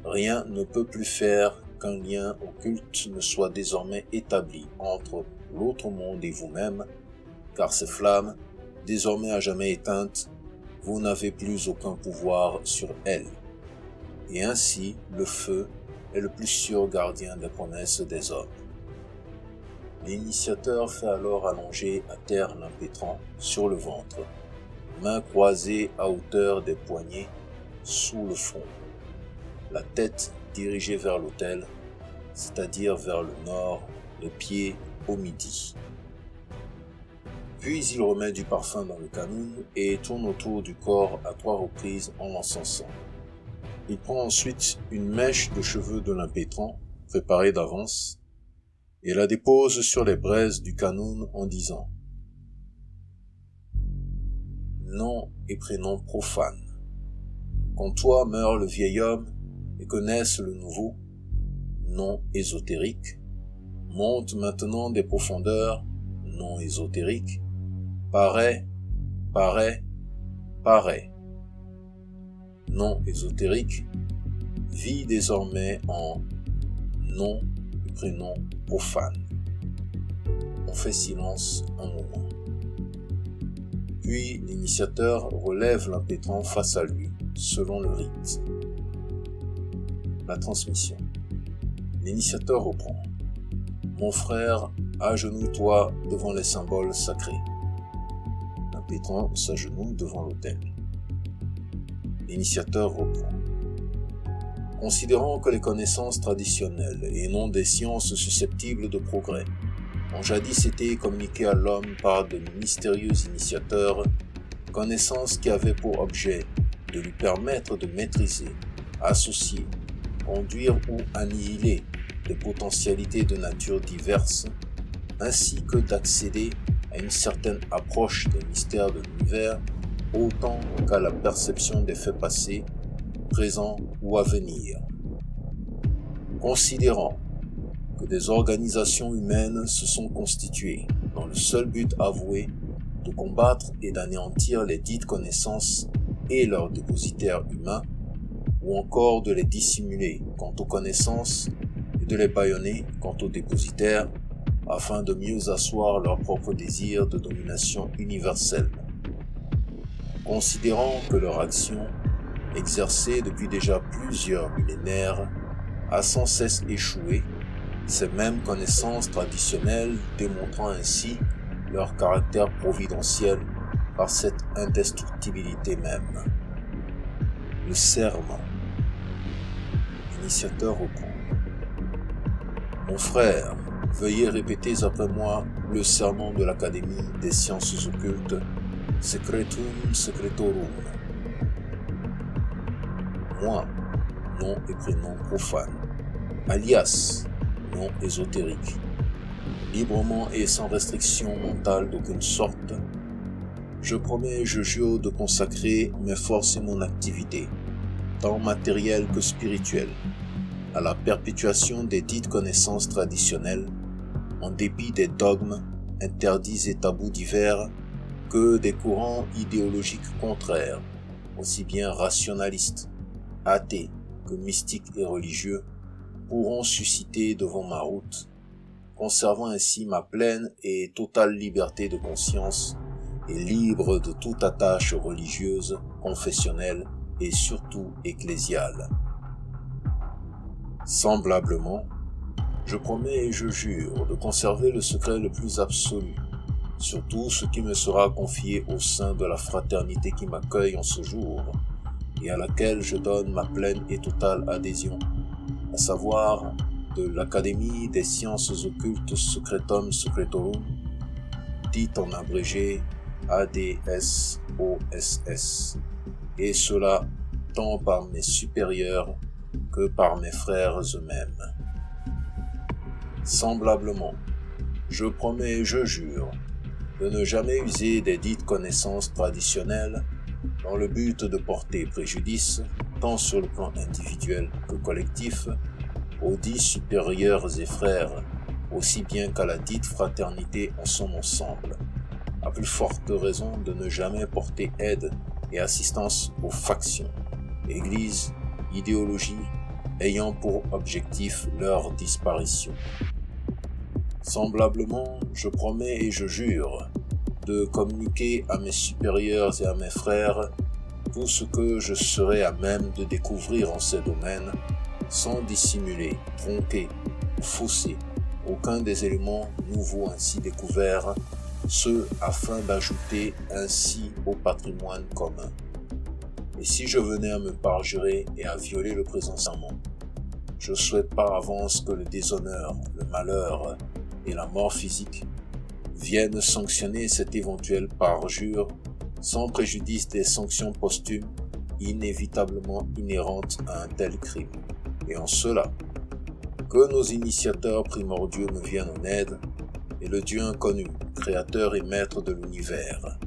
Rien ne peut plus faire qu'un lien occulte ne soit désormais établi entre l'autre monde et vous-même, car ces flammes, désormais à jamais éteintes, vous n'avez plus aucun pouvoir sur elles. Et ainsi, le feu est le plus sûr gardien des promesses des hommes. » L'initiateur fait alors allonger à terre l'impétrant sur le ventre, mains croisées à hauteur des poignets, sous le front, la tête dirigée vers l'autel, c'est-à-dire vers le nord, les pieds au midi. Puis il remet du parfum dans le canoun et tourne autour du corps à 3 reprises en l'encensant. Il prend ensuite une mèche de cheveux de l'impétrant, préparée d'avance, et la dépose sur les braises du canoun en disant « Nom et prénom profane. Quand toi meurt le vieil homme et que naisse le nouveau, nom ésotérique, monte maintenant des profondeurs, nom ésotérique, paraît, nom ésotérique, vit désormais en nom et prénom profane. » On fait silence un moment. Puis l'initiateur relève l'impétrant face à lui, selon le rite. La transmission. L'initiateur reprend. « Mon frère, agenouille-toi devant les symboles sacrés. » L'impétrant s'agenouille devant l'autel. L'initiateur reprend. Considérant que les connaissances traditionnelles et non des sciences susceptibles de progrès ont jadis été communiquées à l'homme par de mystérieux initiateurs, connaissances qui avaient pour objet de lui permettre de maîtriser, associer, conduire ou annihiler des potentialités de nature diverses, ainsi que d'accéder à une certaine approche des mystères de l'univers autant qu'à la perception des faits passés, présents ou à venir. Considérant que des organisations humaines se sont constituées dans le seul but avoué de combattre et d'anéantir les dites connaissances et leurs dépositaires humains, ou encore de les dissimuler quant aux connaissances et de les bâillonner quant aux dépositaires, afin de mieux asseoir leur propre désir de domination universelle. Considérant que leur action, exercée depuis déjà plusieurs millénaires, a sans cesse échoué, ces mêmes connaissances traditionnelles démontrant ainsi leur caractère providentiel par cette indestructibilité même. Le serment. L'initiateur reprend. Mon frère, veuillez répéter après moi le serment de l'Académie des sciences occultes, Secretum Secretorum. Moi, nom et prénom profane, alias nom ésotérique, librement et sans restriction mentale d'aucune sorte, je promets et je jure de consacrer mes forces et mon activité, tant matérielle que spirituelle, à la perpétuation des dites connaissances traditionnelles, en dépit des dogmes, interdits et tabous divers, que des courants idéologiques contraires, aussi bien rationalistes, athées que mystiques et religieux, pourront susciter devant ma route, conservant ainsi ma pleine et totale liberté de conscience et libre de toute attache religieuse, confessionnelle et surtout ecclésiale. Semblablement, je promets et je jure de conserver le secret le plus absolu sur tout ce qui me sera confié au sein de la fraternité qui m'accueille en ce jour et à laquelle je donne ma pleine et totale adhésion, à savoir de l'Académie des sciences occultes Secretum Secretorum, dite en abrégé ADSOSS, et cela tant par mes supérieurs que par mes frères eux-mêmes. Semblablement, je promets et je jure de ne jamais user des dites connaissances traditionnelles dans le but de porter préjudice, tant sur le plan individuel que collectif, aux dits supérieurs et frères, aussi bien qu'à la dite fraternité en son ensemble, à plus forte raison de ne jamais porter aide et assistance aux factions, églises, idéologies, ayant pour objectif leur disparition. Semblablement, je promets et je jure de communiquer à mes supérieurs et à mes frères tout ce que je serai à même de découvrir en ces domaines, sans dissimuler, tromper ou fausser aucun des éléments nouveaux ainsi découverts, ce afin d'ajouter ainsi au patrimoine commun. Et si je venais à me parjurer et à violer le présent serment, je souhaite par avance que le déshonneur, le malheur et la mort physique viennent sanctionner cet éventuel parjure sans préjudice des sanctions posthumes inévitablement inhérentes à un tel crime. Et en cela, que nos initiateurs primordiaux me viennent en aide, et le Dieu inconnu, créateur et maître de l'univers,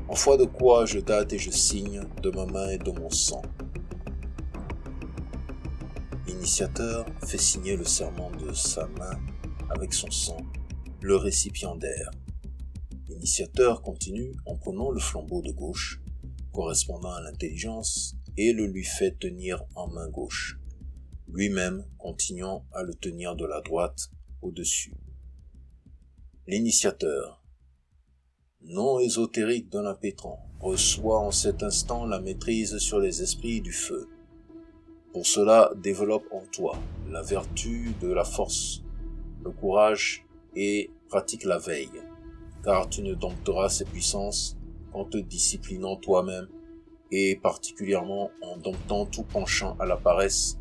en foi de quoi je date et je signe de ma main et de mon sang. L'initiateur fait signer le serment de sa main avec son sang, le récipiendaire. L'initiateur continue en prenant le flambeau de gauche, correspondant à l'intelligence, et le lui fait tenir en main gauche, lui-même continuant à le tenir de la droite au-dessus. L'initiateur, nom ésotérique de l'impétrant, reçoit en cet instant la maîtrise sur les esprits du feu. Pour cela, développe en toi la vertu de la force, le courage et pratique la veille, car tu ne dompteras ces puissances qu'en te disciplinant toi-même et particulièrement en domptant tout penchant à la paresse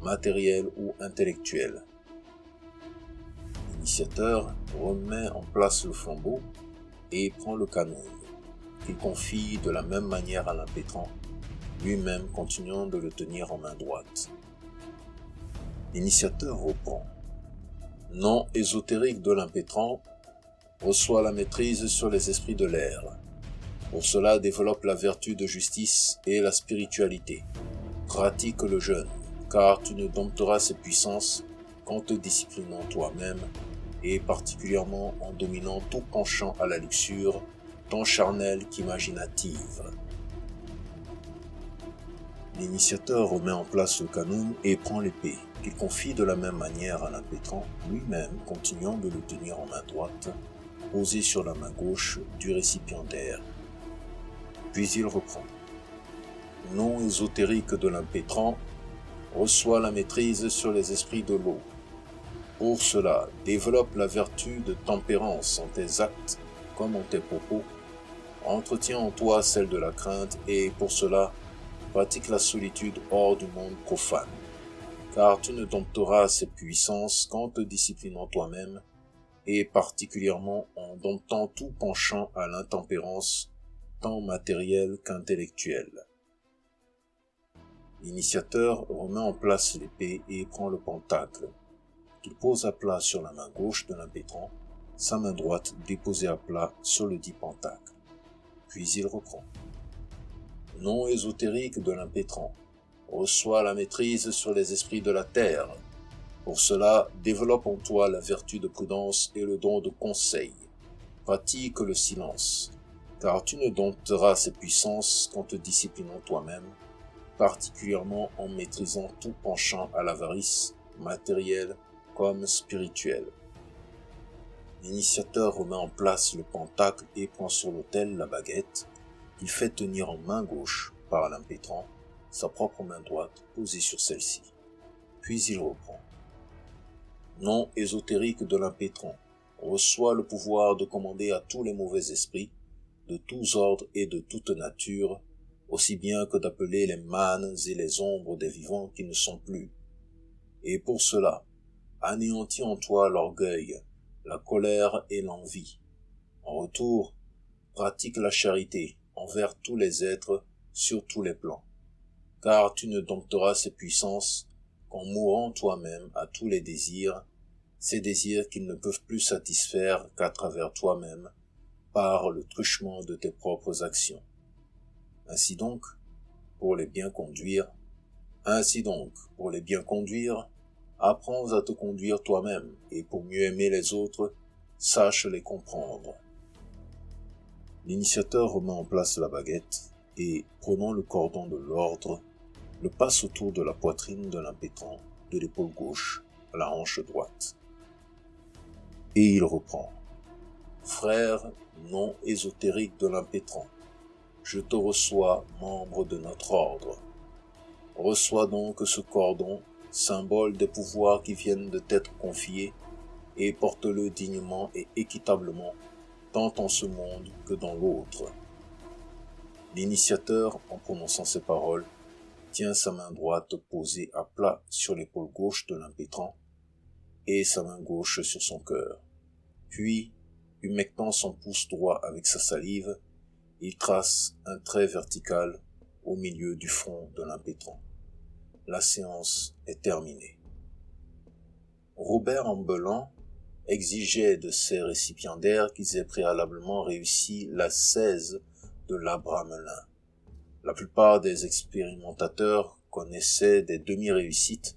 matériel ou intellectuel. L'initiateur remet en place le flambeau et prend le canon, qu'il confie de la même manière à l'impétrant, lui-même continuant de le tenir en main droite. L'initiateur reprend. Nom ésotérique de l'impétrant, reçoit la maîtrise sur les esprits de l'air. Pour cela, développe la vertu de justice et la spiritualité. Pratique le jeûne, car tu ne dompteras ses puissances qu'en te disciplinant toi-même, et particulièrement en dominant tout penchant à la luxure, tant charnelle qu'imaginative. L'initiateur remet en place le canon et prend l'épée, qu'il confie de la même manière à l'impétrant, lui-même continuant de le tenir en main droite, posée sur la main gauche du récipiendaire. Puis il reprend. Nom ésotérique de l'impétrant, reçoit la maîtrise sur les esprits de l'eau. Pour cela, développe la vertu de tempérance en tes actes comme en tes propos, entretiens en toi celle de la crainte et, pour cela, pratique la solitude hors du monde profane, car tu ne dompteras ses puissances qu'en te disciplinant toi-même, et particulièrement en domptant tout penchant à l'intempérance, tant matérielle qu'intellectuelle. L'initiateur remet en place l'épée et prend le pentacle, qu'il pose à plat sur la main gauche de l'impétrant, sa main droite déposée à plat sur le dit pentacle. Puis il reprend. Nom ésotérique de l'impétrant, reçoit la maîtrise sur les esprits de la terre. Pour cela, développe en toi la vertu de prudence et le don de conseil. Pratique le silence, car tu ne dompteras ses puissances qu'en te disciplinant toi-même, particulièrement en maîtrisant tout penchant à l'avarice, matérielle comme spirituelle. L'initiateur remet en place le pentacle et prend sur l'autel la baguette, qu'il fait tenir en main gauche par l'impétrant, sa propre main droite posée sur celle-ci. Puis il reprend. Nom ésotérique de l'impétrant, reçoit le pouvoir de commander à tous les mauvais esprits, de tous ordres et de toute nature, aussi bien que d'appeler les mânes et les ombres des vivants qui ne sont plus. Et pour cela, anéantis en toi l'orgueil, la colère et l'envie. En retour, pratique la charité envers tous les êtres sur tous les plans, car tu ne dompteras ces puissances qu'en mourant toi-même à tous les désirs, ces désirs qu'ils ne peuvent plus satisfaire qu'à travers toi-même, par le truchement de tes propres actions. Ainsi donc, pour les bien conduire, apprends à te conduire toi-même, et pour mieux aimer les autres, sache les comprendre. L'initiateur remet en place la baguette, et, prenant le cordon de l'ordre, le passe autour de la poitrine de l'impétrant, de l'épaule gauche à la hanche droite. Et il reprend. Frère, nom ésotérique de l'impétrant, je te reçois, membre de notre ordre. Reçois donc ce cordon, symbole des pouvoirs qui viennent de t'être confiés, et porte-le dignement et équitablement, tant en ce monde que dans l'autre. L'initiateur, en prononçant ces paroles, tient sa main droite posée à plat sur l'épaule gauche de l'impétrant, et sa main gauche sur son cœur. Puis, humectant son pouce droit avec sa salive, il trace un trait vertical au milieu du front de l'impétrant. La séance est terminée. Robert Ambelan exigeait de ses récipiendaires qu'ils aient préalablement réussi la 16 de l'Abramelin. La plupart des expérimentateurs connaissaient des demi-réussites,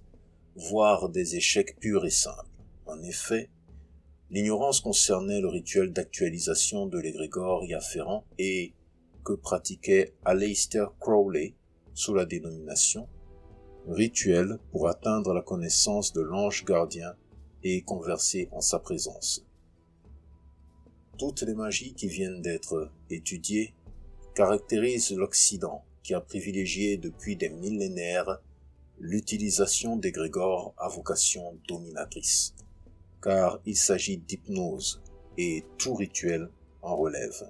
voire des échecs purs et simples. En effet, l'ignorance concernait le rituel d'actualisation de l'égrégore y afférent et que pratiquait Aleister Crowley sous la dénomination rituel pour atteindre la connaissance de l'ange gardien et converser en sa présence. Toutes les magies qui viennent d'être étudiées caractérisent l'Occident qui a privilégié depuis des millénaires l'utilisation d'égrégores à vocation dominatrice, car il s'agit d'hypnose et tout rituel en relève.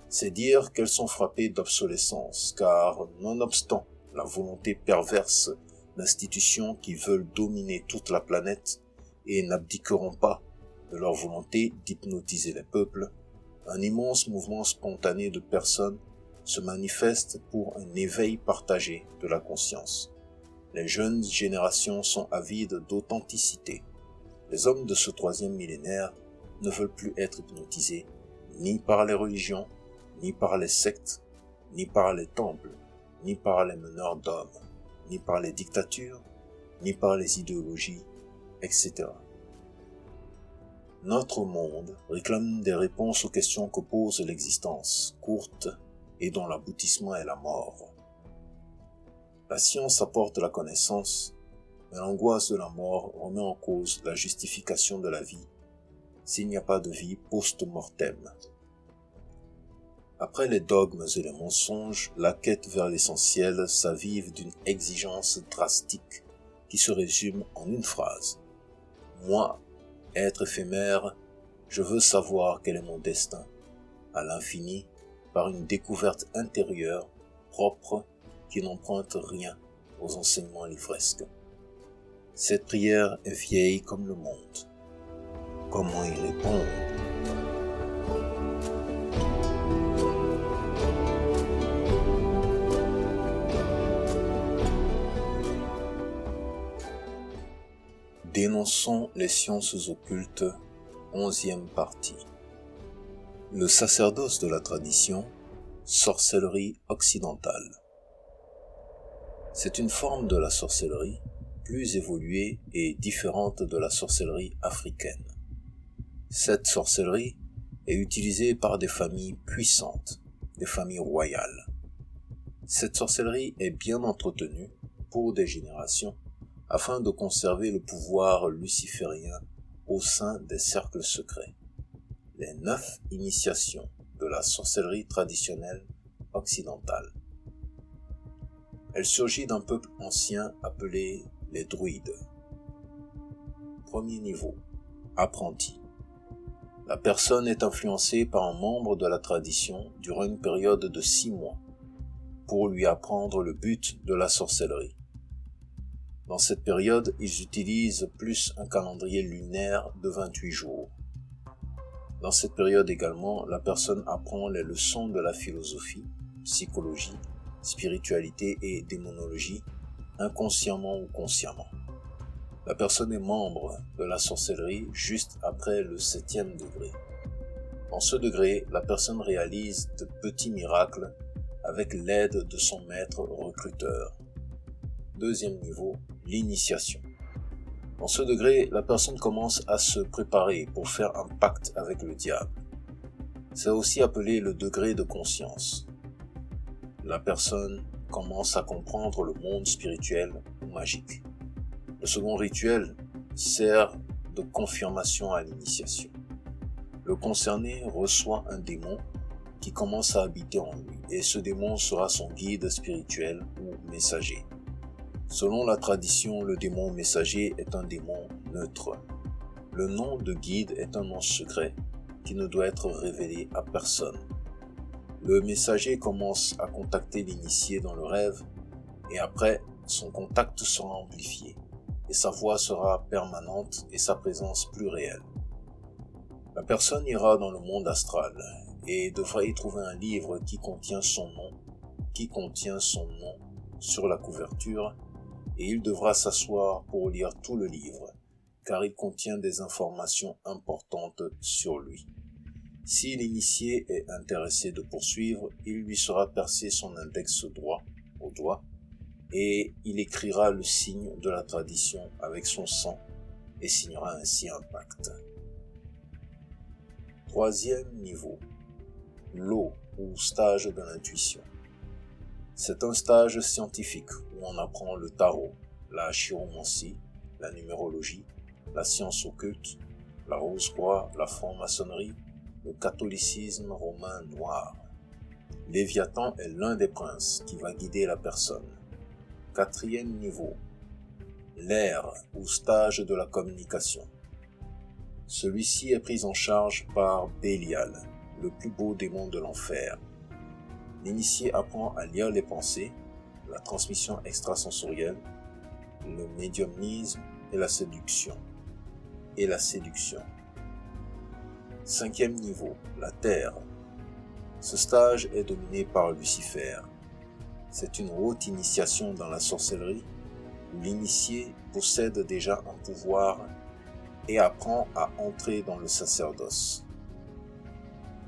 C'est dire qu'elles sont frappées d'obsolescence, car nonobstant la volonté perverse d'institutions qui veulent dominer toute la planète et n'abdiqueront pas de leur volonté d'hypnotiser les peuples, un immense mouvement spontané de personnes se manifeste pour un éveil partagé de la conscience. Les jeunes générations sont avides d'authenticité. Les hommes de ce troisième millénaire ne veulent plus être hypnotisés ni par les religions, ni par les sectes, ni par les temples, ni par les meneurs d'hommes, ni par les dictatures, ni par les idéologies, etc. Notre monde réclame des réponses aux questions que pose l'existence, courte et dont l'aboutissement est la mort. La science apporte la connaissance, mais l'angoisse de la mort remet en cause la justification de la vie s'il n'y a pas de vie post-mortem. Après les dogmes et les mensonges, la quête vers l'essentiel s'avive d'une exigence drastique qui se résume en une phrase. Moi, être éphémère, je veux savoir quel est mon destin, à l'infini, par une découverte intérieure, propre, qui n'emprunte rien aux enseignements livresques. Cette prière est vieille comme le monde. Comment y répondre? Dénonçons les sciences occultes, 11e partie. Le sacerdoce de la tradition, sorcellerie occidentale. C'est une forme de la sorcellerie plus évoluée et différente de la sorcellerie africaine. Cette sorcellerie est utilisée par des familles puissantes, des familles royales. Cette sorcellerie est bien entretenue pour des générations afin de conserver le pouvoir luciférien au sein des cercles secrets. Les 9 initiations de la sorcellerie traditionnelle occidentale. Elle surgit d'un peuple ancien appelé les druides. Premier niveau, apprenti. La personne est influencée par un membre de la tradition durant une période de 6 mois pour lui apprendre le but de la sorcellerie. Dans cette période, ils utilisent plus un calendrier lunaire de 28 jours. Dans cette période également, la personne apprend les leçons de la philosophie, psychologie, spiritualité et démonologie, inconsciemment ou consciemment. La personne est membre de la sorcellerie juste après le 7e degré. En ce degré, la personne réalise de petits miracles avec l'aide de son maître recruteur. Deuxième niveau, l'initiation. Dans ce degré, la personne commence à se préparer pour faire un pacte avec le diable. C'est aussi appelé le degré de conscience. La personne commence à comprendre le monde spirituel ou magique. Le second rituel sert de confirmation à l'initiation. Le concerné reçoit un démon qui commence à habiter en lui, et ce démon sera son guide spirituel ou messager. Selon la tradition, le démon messager est un démon neutre. Le nom de guide est un nom secret qui ne doit être révélé à personne. Le messager commence à contacter l'initié dans le rêve et après, son contact sera amplifié et sa voix sera permanente et sa présence plus réelle. La personne ira dans le monde astral et devra y trouver un livre qui contient son nom sur la couverture, et il devra s'asseoir pour lire tout le livre, car il contient des informations importantes sur lui. Si l'initié est intéressé de poursuivre, il lui sera percé son index droit au doigt, et il écrira le signe de la tradition avec son sang et signera ainsi un pacte. Troisième niveau, l'eau ou stage de l'intuition. C'est un stage scientifique où on apprend le tarot, la chiromancie, la numérologie, la science occulte, la rose-croix, la franc-maçonnerie, le catholicisme romain noir. Léviathan est l'un des princes qui va guider la personne. Quatrième niveau, l'air ou stage de la communication. Celui-ci est pris en charge par Bélial, le plus beau démon de l'enfer. L'initié apprend à lire les pensées, la transmission extrasensorielle, le médiumnisme et la séduction. Cinquième niveau, la terre. Ce stage est dominé par Lucifer. C'est une haute initiation dans la sorcellerie où l'initié possède déjà un pouvoir et apprend à entrer dans le sacerdoce.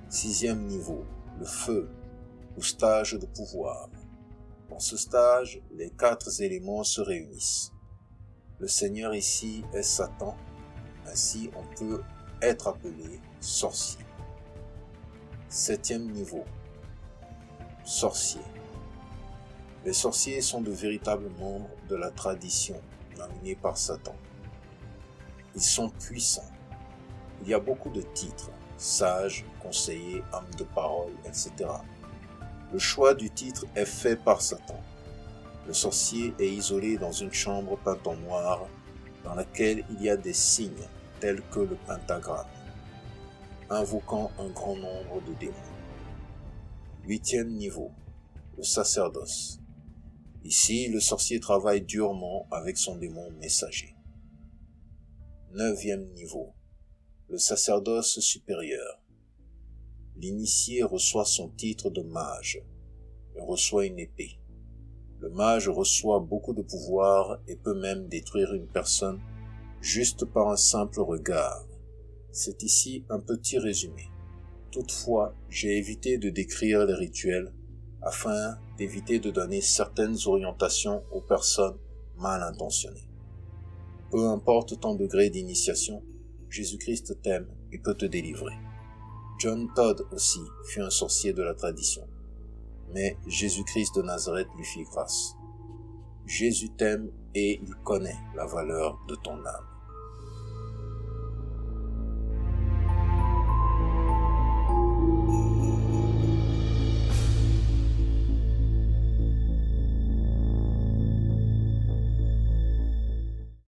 Sixième niveau, le feu ou stage de pouvoir. Dans ce stage, les 4 éléments se réunissent. Le Seigneur ici est Satan, ainsi on peut être appelé sorcier. Septième niveau, sorcier. Les sorciers sont de véritables membres de la tradition dominée par Satan. Ils sont puissants. Il y a beaucoup de titres, sage, conseiller, homme de parole, etc. Le choix du titre est fait par Satan. Le sorcier est isolé dans une chambre peinte en noir dans laquelle il y a des signes tels que le pentagramme, invoquant un grand nombre de démons. Huitième niveau, le sacerdoce. Ici, le sorcier travaille durement avec son démon messager. Neuvième niveau, le sacerdoce supérieur. L'initié reçoit son titre de mage et reçoit une épée. Le mage reçoit beaucoup de pouvoir et peut même détruire une personne juste par un simple regard. C'est ici un petit résumé. Toutefois, j'ai évité de décrire les rituels afin d'éviter de donner certaines orientations aux personnes mal intentionnées. Peu importe ton degré d'initiation, Jésus-Christ t'aime et peut te délivrer. John Todd aussi fut un sorcier de la tradition, mais Jésus-Christ de Nazareth lui fit grâce. Jésus t'aime et il connaît la valeur de ton âme.